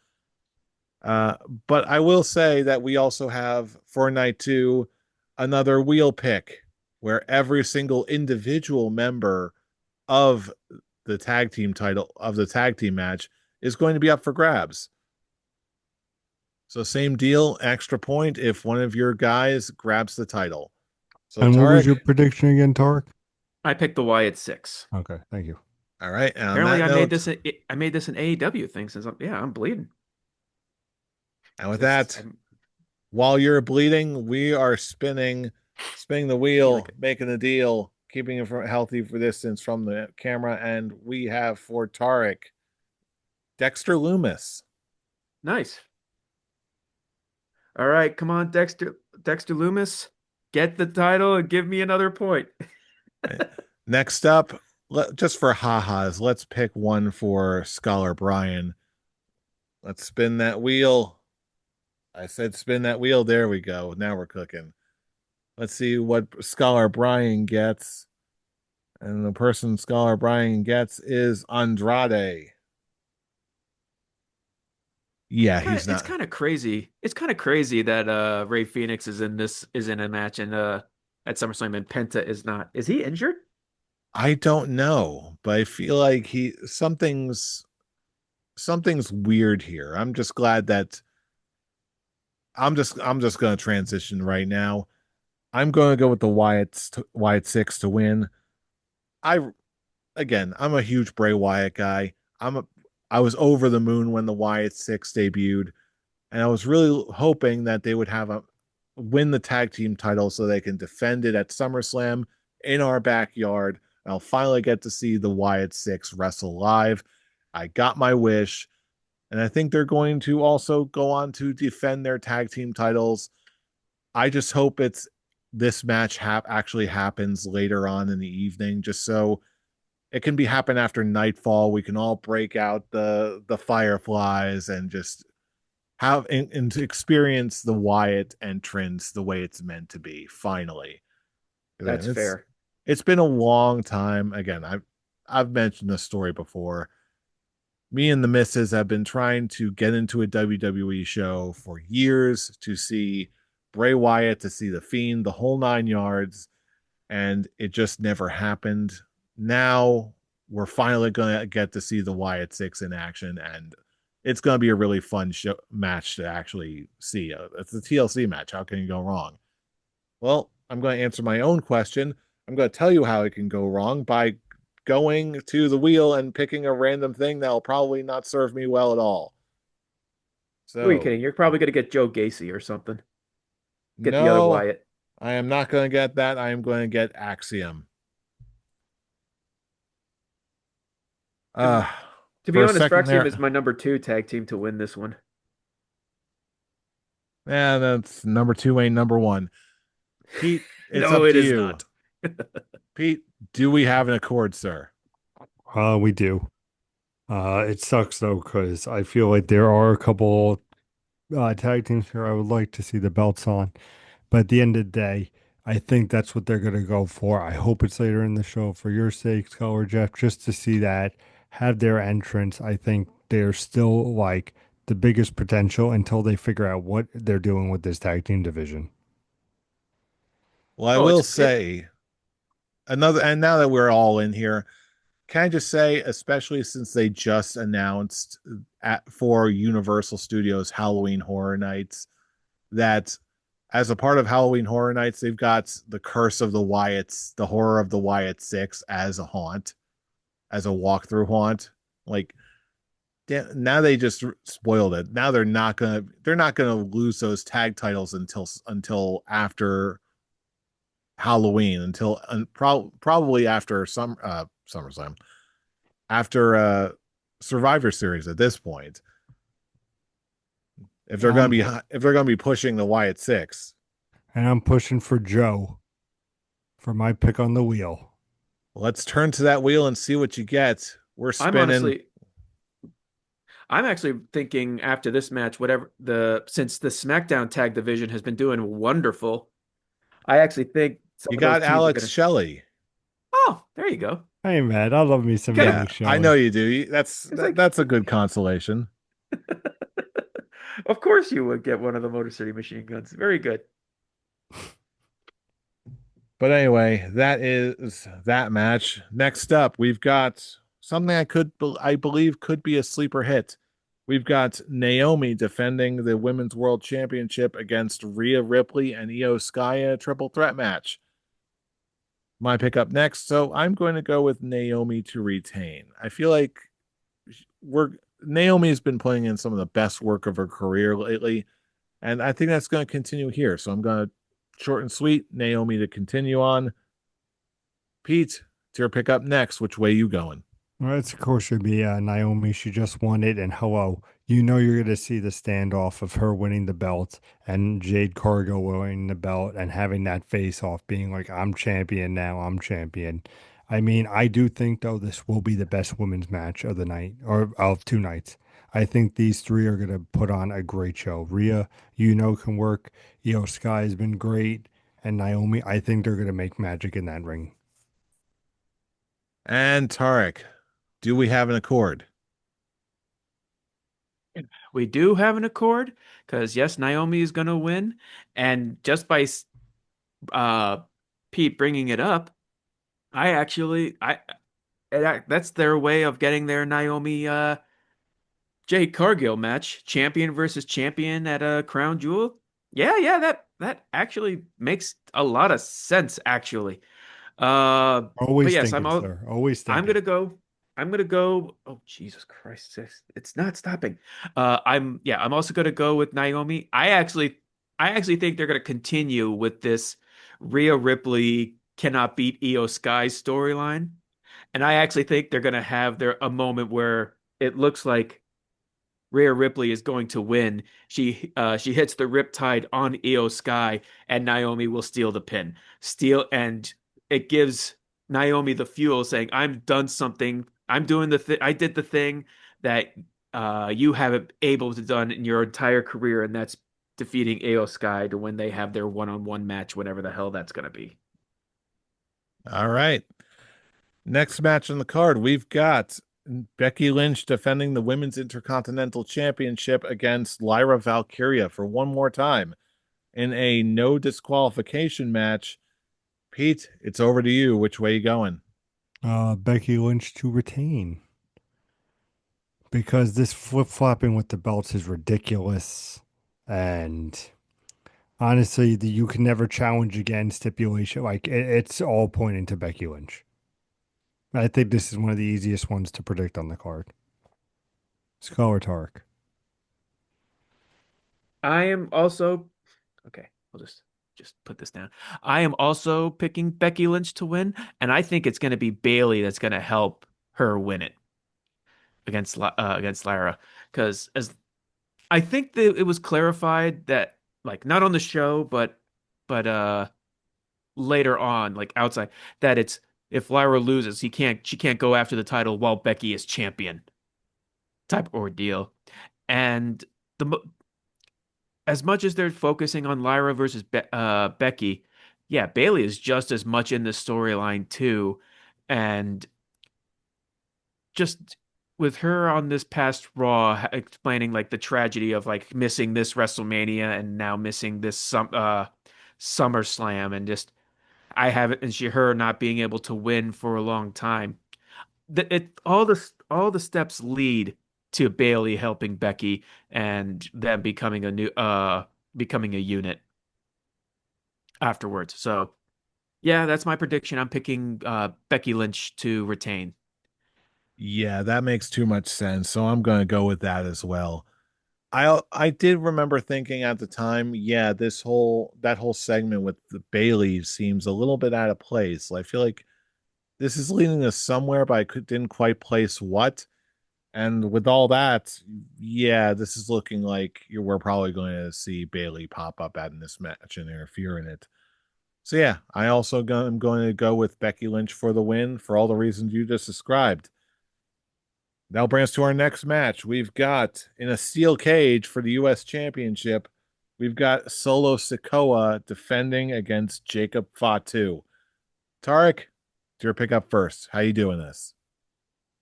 [SPEAKER 1] Uh, but I will say that we also have for night two another wheel pick where every single individual member of the tag team title of the tag team match is going to be up for grabs. So same deal, extra point if one of your guys grabs the title. So
[SPEAKER 3] And what was
[SPEAKER 1] Tarek,
[SPEAKER 3] your prediction again, Tarek?
[SPEAKER 2] I picked the Wyatt Six.
[SPEAKER 3] Okay, thank you.
[SPEAKER 1] all right. And on
[SPEAKER 2] Apparently,
[SPEAKER 1] that note,
[SPEAKER 2] I made this an AEW thing since I'm bleeding.
[SPEAKER 1] and with
[SPEAKER 2] Just
[SPEAKER 1] that, while you're bleeding, we are spinning the wheel,
[SPEAKER 2] like
[SPEAKER 1] making the deal, keeping it from healthy for distance from the camera, and we have for Tarek Dexter Loomis.
[SPEAKER 2] nice. All right, come on, Dexter Loomis, get the title and give me another point.
[SPEAKER 1] Next up, just for ha-has, let's pick one for Scholar Brian. Let's spin that wheel. I said spin that wheel. There we go. Now we're cooking. Let's see what Scholar Brian gets. And the person Scholar Brian gets is Andrade. Yeah, he's
[SPEAKER 2] It's
[SPEAKER 1] not.
[SPEAKER 2] kind of crazy. It's kind of crazy that Ray Phoenix is in a match and at SummerSlam and Penta is not. Is he injured?
[SPEAKER 1] I don't know, but I feel like he something's weird here. I'm just glad that I'm just gonna transition right now. I'm gonna go with the Wyatt six to win. I I'm a huge Bray Wyatt guy. I was over the moon when the Wyatt six debuted, and I was really hoping that they would have a win the tag team title so they can defend it at SummerSlam in our backyard. And I'll finally get to see the Wyatt Six wrestle live. I got my wish, and I think they're going to also go on to defend their tag team titles. I just hope it's this match actually happens later on in the evening, just so it can be happen after nightfall. We can all break out the fireflies and just and to experience the Wyatt entrance the way it's meant to be. Finally,
[SPEAKER 2] That's
[SPEAKER 1] it's
[SPEAKER 2] fair.
[SPEAKER 1] it's been a long time. Again, I've mentioned this story before. Me and the missus have been trying to get into a WWE show for years to see Bray Wyatt, to see the Fiend, the whole 9 yards, and it just never happened. Now we're finally going to get to see the Wyatt Six in action, and it's going to be a really fun match to actually see. It's a TLC match. How can you go wrong? Well, I'm going to answer my own question. I'm going to tell you how it can go wrong by going to the wheel and picking a random thing that'll probably not serve me well at all.
[SPEAKER 2] Who are you
[SPEAKER 1] So,
[SPEAKER 2] kidding? You're probably gonna get Joe Gacy or something. Get the other
[SPEAKER 1] no,
[SPEAKER 2] Wyatt.
[SPEAKER 1] I am not going to get that. I am going to get Axiom.
[SPEAKER 2] To be,
[SPEAKER 1] Uh,
[SPEAKER 2] to be
[SPEAKER 1] for a
[SPEAKER 2] honest,
[SPEAKER 1] second
[SPEAKER 2] Fraxium is
[SPEAKER 1] there,
[SPEAKER 2] my number two tag team to win this one.
[SPEAKER 1] yeah, that's number two ain't number one. Pete, it's
[SPEAKER 2] No,
[SPEAKER 1] up
[SPEAKER 2] it
[SPEAKER 1] to
[SPEAKER 2] is
[SPEAKER 1] you.
[SPEAKER 2] not.
[SPEAKER 1] Pete, do we have an accord, sir?
[SPEAKER 3] We do. It sucks though, because I feel like there are a couple tag teams here I would like to see the belts on. But at the end of the day, I think that's what they're going to go for. I hope it's later in the show for your sake, Scholar Jeff, just to see that, have their entrance. I think they're still like the biggest potential until they figure out what they're doing with this tag team division.
[SPEAKER 1] Well, I
[SPEAKER 2] Oh,
[SPEAKER 1] will
[SPEAKER 2] it.
[SPEAKER 1] say another, and now that we're all in here, can I just say, especially since they just announced for Universal Studios Halloween Horror Nights, that as a part of Halloween Horror Nights, they've got the Curse of the Wyatts, the Horror of the Wyatt Six as a haunt, as a walkthrough haunt. Like, now they just spoiled it. Now they're not gonna lose those tag titles until after Halloween, until probably after SummerSlam, after Survivor Series at this point. If they're gonna
[SPEAKER 3] Um,
[SPEAKER 1] be if they're gonna be pushing the Wyatt Six,
[SPEAKER 3] and I'm pushing for Joe for my pick on the wheel.
[SPEAKER 1] let's turn to that wheel and see what you get. We're
[SPEAKER 2] I'm
[SPEAKER 1] spinning.
[SPEAKER 2] honestly, I'm actually thinking after this match, whatever since the SmackDown tag division has been doing wonderful, I actually think some
[SPEAKER 1] You
[SPEAKER 2] of those
[SPEAKER 1] got
[SPEAKER 2] teams are
[SPEAKER 1] Alex
[SPEAKER 2] gonna.
[SPEAKER 1] Shelley.
[SPEAKER 2] Oh, there you go.
[SPEAKER 3] I ain't mad. I love me
[SPEAKER 2] You
[SPEAKER 3] some
[SPEAKER 2] gotta.
[SPEAKER 1] Yeah,
[SPEAKER 3] Alex
[SPEAKER 1] I know
[SPEAKER 3] Shelley.
[SPEAKER 1] you do.
[SPEAKER 2] It's like,
[SPEAKER 1] That's a good consolation.
[SPEAKER 2] of course you would get one of the Motor City Machine Guns. Very good.
[SPEAKER 1] But anyway, that is that match. Next up, we've got something I believe could be a sleeper hit. We've got Naomi defending the Women's World Championship against Rhea Ripley and Io Sky in a triple threat match. My pick up next, so I'm going to go with Naomi to retain. I feel like we're Naomi's been putting in some of the best work of her career lately, and I think that's going to continue here. So I'm going to short and sweet Naomi to continue on. Pete, it's your pick up next. Which way you going?
[SPEAKER 3] Well, it's of course should be Naomi. She just won it, and hello, you know you're going to see the standoff of her winning the belt and Jade Cargill winning the belt and having that face off, being like, "I'm champion now. I'm champion." I mean, I do think though this will be the best women's match of the night or of 2 nights. I think these three are going to put on a great show. Rhea, can work. Io Sky has been great, and Naomi. I think they're going to make magic in that ring.
[SPEAKER 1] And Tarek, do we have an accord?
[SPEAKER 2] We do have an accord because yes, Naomi is going to win, and just by uh Pete bringing it up, I actually that's their way of getting their Naomi Jade Cargill match, champion versus champion at a crown jewel. Yeah, that actually makes a lot of sense actually. But
[SPEAKER 3] Always
[SPEAKER 2] yes,
[SPEAKER 3] thinking, sir. Always
[SPEAKER 2] I'm
[SPEAKER 3] thinking.
[SPEAKER 2] gonna go. I'm gonna go. Oh Jesus Christ! It's not stopping. I'm also gonna go with Naomi. I actually think they're gonna continue with this Rhea Ripley cannot beat Io Sky storyline, and I actually think they're gonna have a moment where it looks like Rhea Ripley is going to win. She hits the Riptide on Io Sky, and Naomi will steal the pin. Steal, and it gives Naomi the fuel, saying, "I'm done something. I'm doing the thing. I did the thing that you haven't able to done in your entire career, and that's defeating Io Sky to when they have their one-on-one match, whenever the hell that's gonna be."
[SPEAKER 1] All right. Next match on the card, we've got Becky Lynch defending the Women's Intercontinental Championship against Lyra Valkyria for one more time in a no disqualification match. Pete, it's over to you. Which way you going?
[SPEAKER 3] Becky Lynch to retain because this flip flopping with the belts is ridiculous, and honestly, you can never challenge again stipulation. Like it's all pointing to Becky Lynch. I think this is one of the easiest ones to predict on the card. Scholar Tark.
[SPEAKER 2] I am also okay. I'll just put this down. I am also picking Becky Lynch to win, and I think it's going to be Bailey that's going to help her win it against Lara, because as I think that it was clarified that like not on the show, but later on, like outside, that it's if Lyra loses, she can't go after the title while Becky is champion type ordeal. And the as much as they're focusing on Lyra versus Becky, yeah, Bailey is just as much in the storyline too. And just with her on this past Raw explaining like the tragedy of like missing this WrestleMania and now missing this SummerSlam, and just I haven't and she her not being able to win for a long time. All the steps lead to Bailey helping Becky and them becoming a unit afterwards. So yeah, that's my prediction. I'm picking Becky Lynch to retain.
[SPEAKER 1] Yeah, that makes too much sense. So I'm going to go with that as well. I did remember thinking at the time, yeah, that whole segment with the Bailey seems a little bit out of place. I feel like this is leading us somewhere, but didn't quite place what. And with all that, yeah, this is looking like we're probably going to see Bailey pop up at in this match and interfere in it. So yeah, am going to go with Becky Lynch for the win for all the reasons you just described. That'll bring us to our next match. We've got in a steel cage for the U.S. Championship. We've got Solo Sikoa defending against Jacob Fatu. Tarek, it's your pick up first. How you doing this?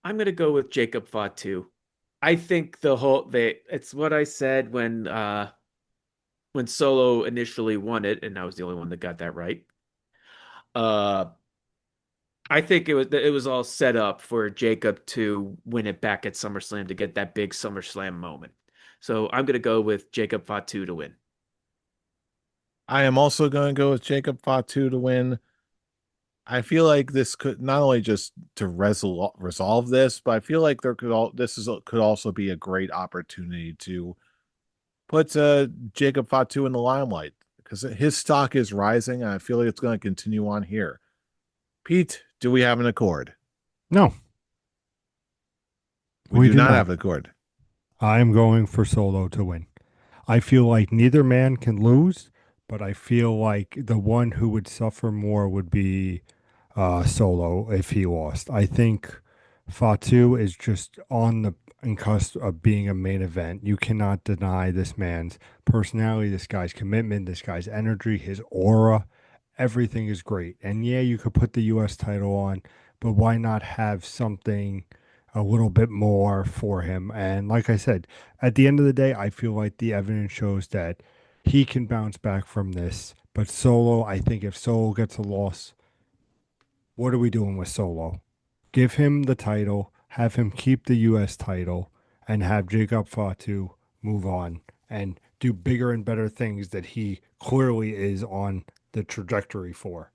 [SPEAKER 2] I'm gonna go with Jacob Fatu. I think the whole they it's what I said when Solo initially won it, and I was the only one that got that right. Uh, I think it was all set up for Jacob to win it back at SummerSlam to get that big SummerSlam moment. So I'm gonna go with Jacob Fatu to win.
[SPEAKER 1] I am also going to go with Jacob Fatu to win. I feel like this could not only just to resolve this, but I feel like could also be a great opportunity to put Jacob Fatu in the limelight because his stock is rising. And I feel like it's going to continue on here. Pete, do we have an accord?
[SPEAKER 3] No.
[SPEAKER 1] We
[SPEAKER 3] We
[SPEAKER 1] do
[SPEAKER 3] do
[SPEAKER 1] not
[SPEAKER 3] not.
[SPEAKER 1] have the cord.
[SPEAKER 3] I'm going for Solo to win. I feel like neither man can lose, but I feel like the one who would suffer more would be Solo if he lost. I think Fatu is just on the cusp of being a main event. You cannot deny this man's personality, this guy's commitment, this guy's energy, his aura. Everything is great. And yeah, you could put the U.S. title on, but why not have something a little bit more for him? And like I said, at the end of the day, I feel like the evidence shows that he can bounce back from this. But Solo, I think if Solo gets a loss, what are we doing with Solo? Give him the title, have him keep the U.S. title, and have Jacob Fatu move on and do bigger and better things that he clearly is on the trajectory for.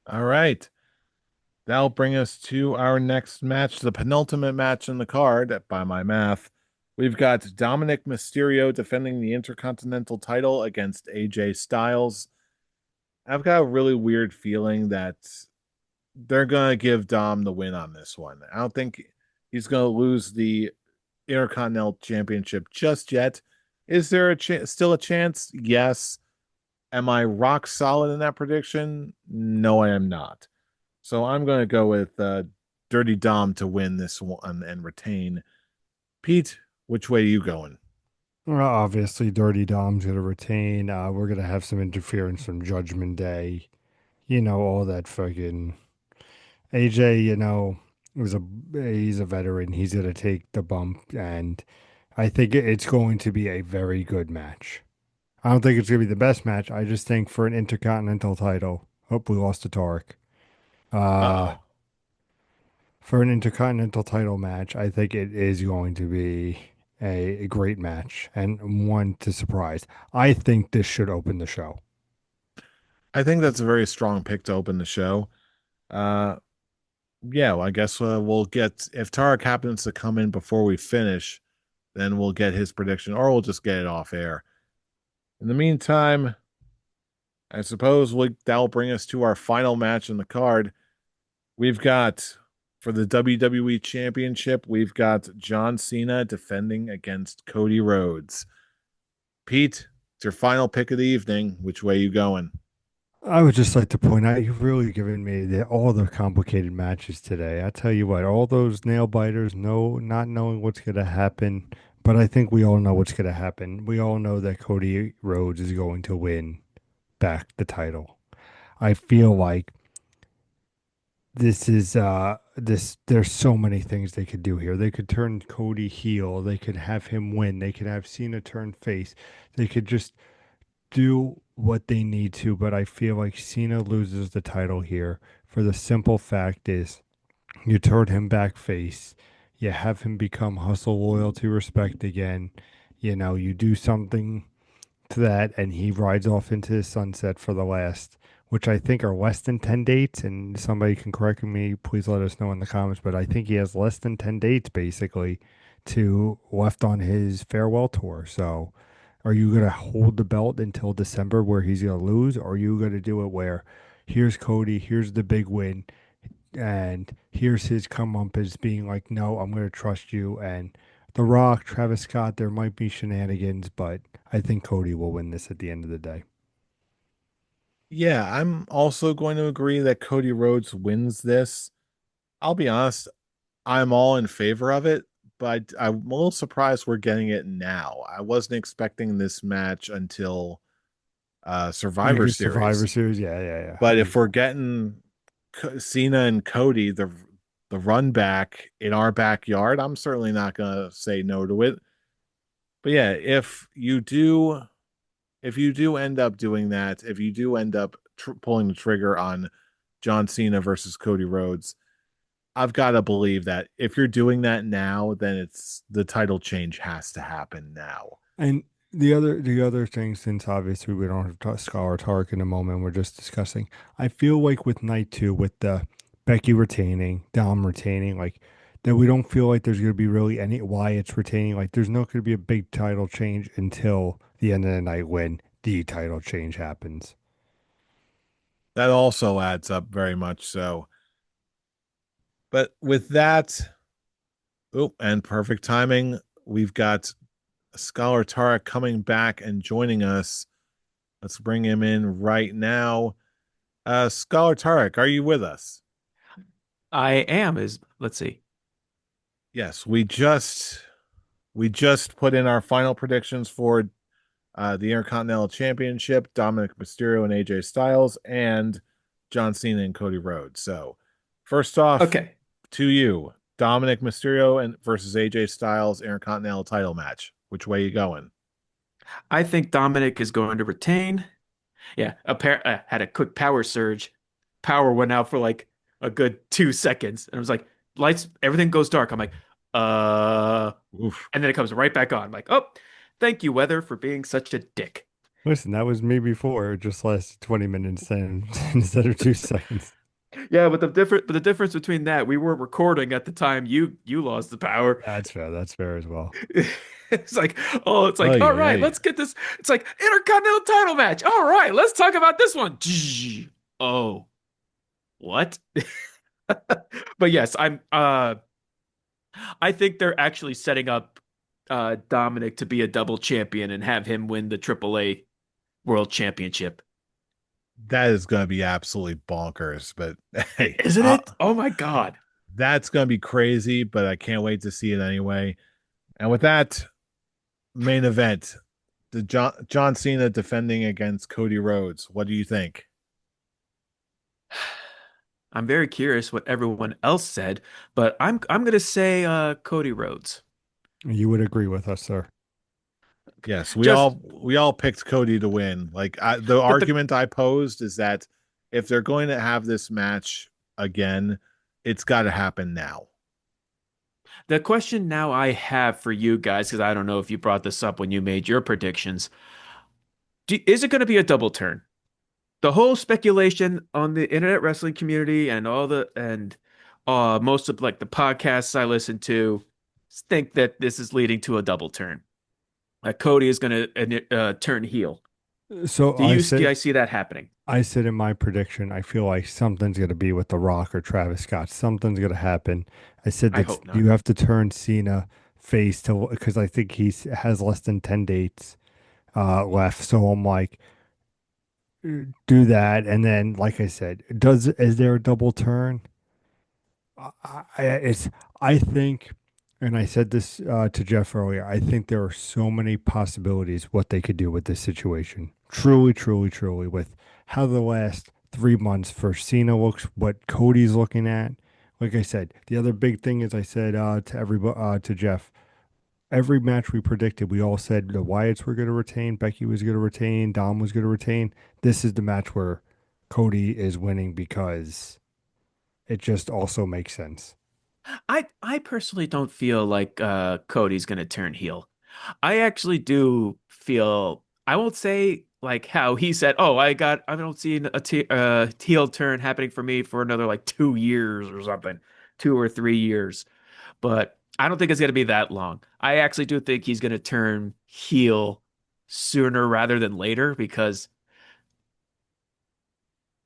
[SPEAKER 1] All right. That'll bring us to our next match, the penultimate match in the card, by my math. We've got Dominic Mysterio defending the Intercontinental title against AJ Styles. I've got a really weird feeling that they're going to give Dom the win on this one. I don't think he's going to lose the Intercontinental Championship just yet. Is there still a chance? Yes. Am I rock solid in that prediction? No, I am not. So I'm going to go with Dirty Dom to win this one and retain. Pete, which way are you going?
[SPEAKER 3] Well, obviously, Dirty Dom's going to retain. We're going to have some interference from Judgment Day. You know, all that fucking AJ, was he's a veteran. He's going to take the bump, and I think it's going to be a very good match. I don't think it's going to be the best match. I just think for an intercontinental title, hope we lost to Tark. Uh,
[SPEAKER 1] Uh-oh.
[SPEAKER 3] for an intercontinental title match, I think it is going to be a great match and one to surprise. I think this should open the show.
[SPEAKER 1] I think that's a very strong pick to open the show. Uh, yeah, well, I guess we'll get if Tarek happens to come in before we finish, then we'll get his prediction, or we'll just get it off air. In the meantime, I suppose that'll bring us to our final match in the card. We've got for the WWE Championship, we've got John Cena defending against Cody Rhodes. Pete, it's your final pick of the evening. Which way you going?
[SPEAKER 3] I would just like to point out you've really given me all the complicated matches today. I tell you what, all those nail biters, no, not knowing what's going to happen, but I think we all know what's going to happen. We all know that Cody Rhodes is going to win back the title. I feel like there's so many things they could do here. They could turn Cody heel, they could have him win, they could have Cena turn face. They could just do what they need to, but I feel like Cena loses the title here for the simple fact is you turn him back face, you have him become hustle, loyalty, respect again. You do something to that, and he rides off into the sunset for the last, which I think are less than 10 dates. And somebody can correct me, please let us know in the comments. But I think he has less than 10 dates basically to left on his farewell tour. So are you going to hold the belt until December where he's going to lose? Or are you going to do it where here's Cody, here's the big win, and here's his come up as being like, no, I'm going to trust you. And The Rock, Travis Scott, there might be shenanigans, but I think Cody will win this at the end of the day.
[SPEAKER 1] Yeah, I'm also going to agree that Cody Rhodes wins this. I'll be honest, I'm all in favor of it, but I'm a little surprised we're getting it now. I wasn't expecting this match until Survivor
[SPEAKER 3] Maybe Survivor
[SPEAKER 1] Series.
[SPEAKER 3] Series. Yeah, yeah, yeah. I
[SPEAKER 1] But if we're
[SPEAKER 3] agree.
[SPEAKER 1] getting Cena and Cody, the run back in our backyard, I'm certainly not gonna say no to it. But yeah, if you do end up doing that, if you do end up pulling the trigger on John Cena versus Cody Rhodes, I've got to believe that if you're doing that now, then it's the title change has to happen now.
[SPEAKER 3] And the other thing, since obviously we don't have Scholar Tark in a moment, we're just discussing. I feel like with night two, with the Becky retaining, Dom retaining, like that, we don't feel like there's going to be really any Wyatt's retaining. Like there's not going to be a big title change until the end of the night when the title change happens.
[SPEAKER 1] That also adds up very much so. But with that, Oh, and perfect timing. We've got Scholar Tarek coming back and joining us. Let's bring him in right now. Scholar Tarek, are you with us?
[SPEAKER 2] I am is let's see.
[SPEAKER 1] Yes, we just put in our final predictions for the Intercontinental Championship, Dominic Mysterio and AJ Styles, and John Cena and Cody Rhodes. So, first off,
[SPEAKER 2] Okay.
[SPEAKER 1] to you, Dominic Mysterio and versus AJ Styles Intercontinental title match. Which way you going?
[SPEAKER 2] I think Dominic is going to retain. Yeah, had a quick power surge. Power went out for like a good 2 seconds, and it was like lights, everything goes dark. I'm like, uh,
[SPEAKER 1] Oof.
[SPEAKER 2] and then it comes right back on. I'm like, oh, thank you, Weather, for being such a dick.
[SPEAKER 3] Listen, that was me before. It just lasted 20 minutes then instead of 2 seconds.
[SPEAKER 2] Yeah, but the difference between that, we were recording at the time you lost the power.
[SPEAKER 3] That's fair. That's fair as well.
[SPEAKER 2] It's like, oh, it's like,
[SPEAKER 1] Ay,
[SPEAKER 2] all
[SPEAKER 1] ay,
[SPEAKER 2] right,
[SPEAKER 1] ay.
[SPEAKER 2] let's get this. It's like Intercontinental title match. All right, let's talk about this one. Oh, what? But yes, I think they're actually setting up Dominic to be a double champion and have him win the AAA World Championship.
[SPEAKER 1] That is going to be absolutely bonkers. But hey,
[SPEAKER 2] Isn't it? Oh my God.
[SPEAKER 1] that's going to be crazy. But I can't wait to see it anyway. And with that main event, the John Cena defending against Cody Rhodes. What do you think?
[SPEAKER 2] I'm very curious what everyone else said, but I'm gonna say Cody Rhodes.
[SPEAKER 3] You would agree with us, sir.
[SPEAKER 1] Yes,
[SPEAKER 2] Just
[SPEAKER 1] we all picked Cody to win. The
[SPEAKER 2] but the
[SPEAKER 1] argument I posed is that if they're going to have this match again, it's got to happen now.
[SPEAKER 2] the question now I have for you guys, because I don't know if you brought this up when you made your predictions. Is it going to be a double turn? The whole speculation on the internet wrestling community and all the and most of like the podcasts I listen to think that this is leading to a double turn. That Cody is going to turn heel.
[SPEAKER 3] So
[SPEAKER 2] Do you guys see that happening?
[SPEAKER 3] I said in my prediction, I feel like something's going to be with The Rock or Travis Scott. Something's going to happen. I said
[SPEAKER 2] I
[SPEAKER 3] that
[SPEAKER 2] hope not.
[SPEAKER 3] you have to turn Cena face to because I think he has less than 10 dates left. So I'm like, do that. And then, like I said, is there a double turn? It's I think, and I said this to Jeff earlier. I think there are so many possibilities what they could do with this situation. Truly, truly, truly, with how the last 3 months for Cena looks, what Cody's looking at. Like I said, the other big thing is I said to everybody to Jeff. Every match we predicted, we all said the Wyatts were going to retain, Becky was going to retain, Dom was going to retain. This is the match where Cody is winning because it just also makes sense.
[SPEAKER 2] I personally don't feel like Cody's gonna turn heel. I actually do feel I won't say like how he said, "Oh, I don't see a heel turn happening for me for another like 2 years or something, 2 or 3 years." But I don't think it's gonna be that long. I actually do think he's gonna turn heel sooner rather than later because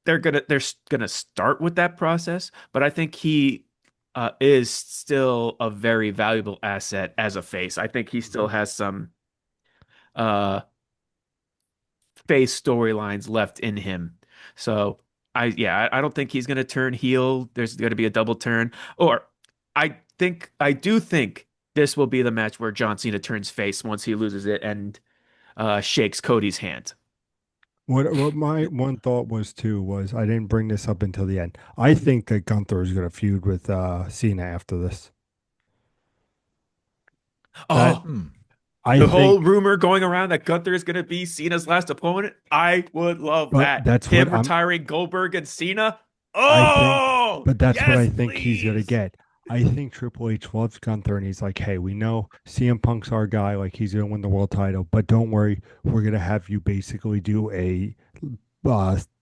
[SPEAKER 2] they're gonna start with that process, but I think he is still a very valuable asset as a face. I think he still has some uh, face storylines left in him. So I don't think he's gonna turn heel. There's gonna be a double turn, or I do think this will be the match where John Cena turns face once he loses it and shakes Cody's hand.
[SPEAKER 3] What my one thought was too was I didn't bring this up until the end. I think that Gunther is going to feud with Cena after this. That
[SPEAKER 2] Oh,
[SPEAKER 1] Hmm.
[SPEAKER 3] I
[SPEAKER 2] the whole
[SPEAKER 3] think,
[SPEAKER 2] rumor going around that Gunther is going to be Cena's last opponent. I would love
[SPEAKER 3] but
[SPEAKER 2] that.
[SPEAKER 3] that's what
[SPEAKER 2] Him retiring Goldberg and Cena.
[SPEAKER 3] I think,
[SPEAKER 2] Oh,
[SPEAKER 3] but that's what I
[SPEAKER 2] yes,
[SPEAKER 3] think he's going to
[SPEAKER 2] please.
[SPEAKER 3] get. I think Triple H loves Gunther, and he's like, hey, we know CM Punk's our guy, like he's going to win the world title, but don't worry, we're going to have you basically do a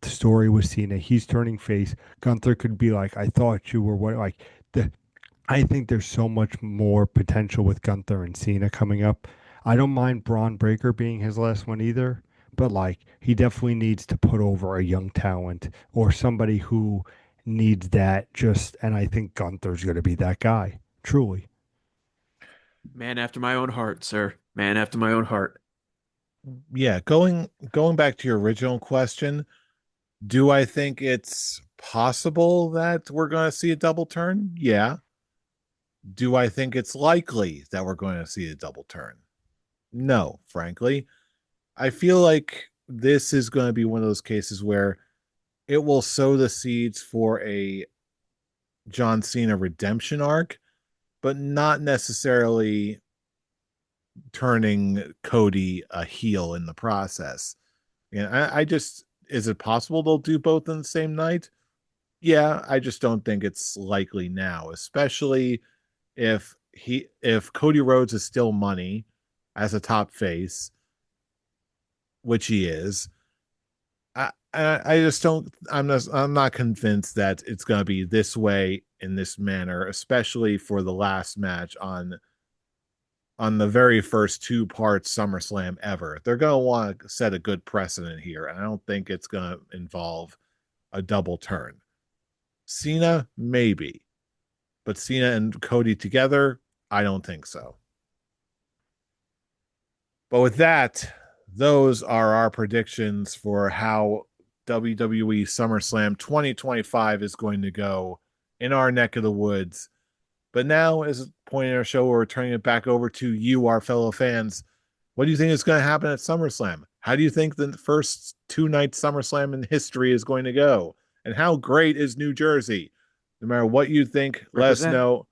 [SPEAKER 3] story with Cena. He's turning face. Gunther could be like, I thought you were what, like the I think there's so much more potential with Gunther and Cena coming up. I don't mind Braun Breaker being his last one either, but like he definitely needs to put over a young talent or somebody who needs that just and I think Gunther's going to be that guy. Truly.
[SPEAKER 2] Man after my own heart, sir. Man after my own heart.
[SPEAKER 1] Yeah, going back to your original question, do I think it's possible that we're going to see a double turn? Yeah. Do I think it's likely that we're going to see a double turn? No, frankly. I feel like this is going to be one of those cases where it will sow the seeds for a John Cena redemption arc, but not necessarily turning Cody a heel in the process. I just, is it possible they'll do both in the same night? Yeah, I just don't think it's likely now, especially if Cody Rhodes is still money as a top face, which he is. I just don't. I'm not convinced that it's going to be this way in this manner, especially for the last match on the very first two parts SummerSlam ever. They're going to want to set a good precedent here, and I don't think it's going to involve a double turn. Cena, maybe, but Cena and Cody together, I don't think so. But with that, those are our predictions for how WWE SummerSlam 2025 is going to go in our neck of the woods. But now is a point in our show where we're turning it back over to you, our fellow fans. What do you think is going to happen at SummerSlam? How do you think the first two-night SummerSlam in history is going to go? And how great is New Jersey? No matter what you think, let us
[SPEAKER 2] Represent.
[SPEAKER 1] know.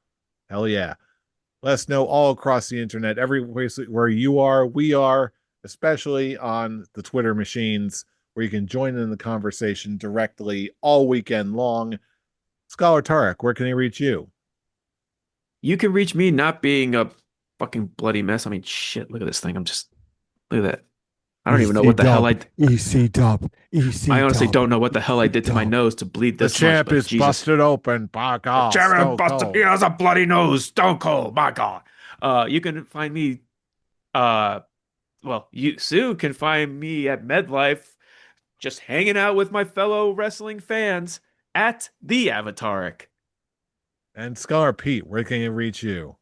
[SPEAKER 1] Hell yeah. Let us know all across the internet, every place where you are, we are, especially on the Twitter machines, where you can join in the conversation directly all weekend long. Scholar Tarek, where can he reach you?
[SPEAKER 2] You can reach me not being a fucking bloody mess. I mean, shit, look at this thing. Look at that. I don't even know
[SPEAKER 3] EC
[SPEAKER 2] what the hell
[SPEAKER 3] dub, EC dub,
[SPEAKER 2] I
[SPEAKER 3] EC
[SPEAKER 2] honestly
[SPEAKER 3] dub,
[SPEAKER 2] don't know what the hell I
[SPEAKER 3] EC
[SPEAKER 2] did to my
[SPEAKER 3] dub.
[SPEAKER 2] nose to bleed
[SPEAKER 1] The
[SPEAKER 2] this much,
[SPEAKER 1] champ
[SPEAKER 2] but
[SPEAKER 1] is
[SPEAKER 2] Jesus.
[SPEAKER 1] busted open. By
[SPEAKER 2] The
[SPEAKER 1] God,
[SPEAKER 2] chairman
[SPEAKER 1] Stone
[SPEAKER 2] busted. He
[SPEAKER 1] Cold.
[SPEAKER 2] has a bloody nose. Stone Cold. My God. You can find me. Uh, well, you Sue can find me at MedLife, just hanging out with my fellow wrestling fans at the Avataric.
[SPEAKER 1] And Scholar Pete, where can he reach you?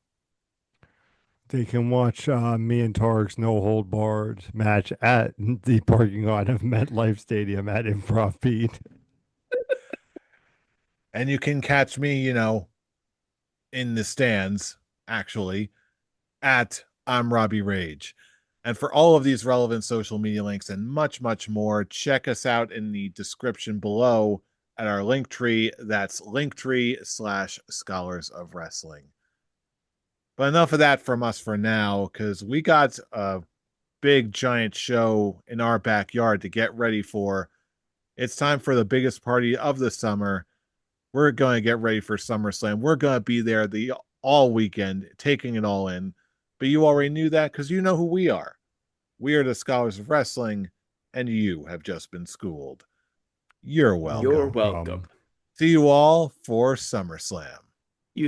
[SPEAKER 3] They can watch me and Tarek's no hold barred match at the parking lot of MetLife Stadium at Improv Pete.
[SPEAKER 1] And you can catch me, in the stands, actually, at I'm Robbie Rage. And for all of these relevant social media links and much, much more, check us out in the description below at our link tree. That's linktree/scholars of wrestling. But enough of that from us for now, because we got a big giant show in our backyard to get ready for. It's time for the biggest party of the summer. We're going to get ready for SummerSlam. We're going to be there the all weekend, taking it all in. But you already knew that because you know who we are. We are the Scholars of Wrestling, and you have just been schooled. You're
[SPEAKER 2] You're
[SPEAKER 1] welcome.
[SPEAKER 2] welcome.
[SPEAKER 3] Welcome.
[SPEAKER 1] See you all for SummerSlam.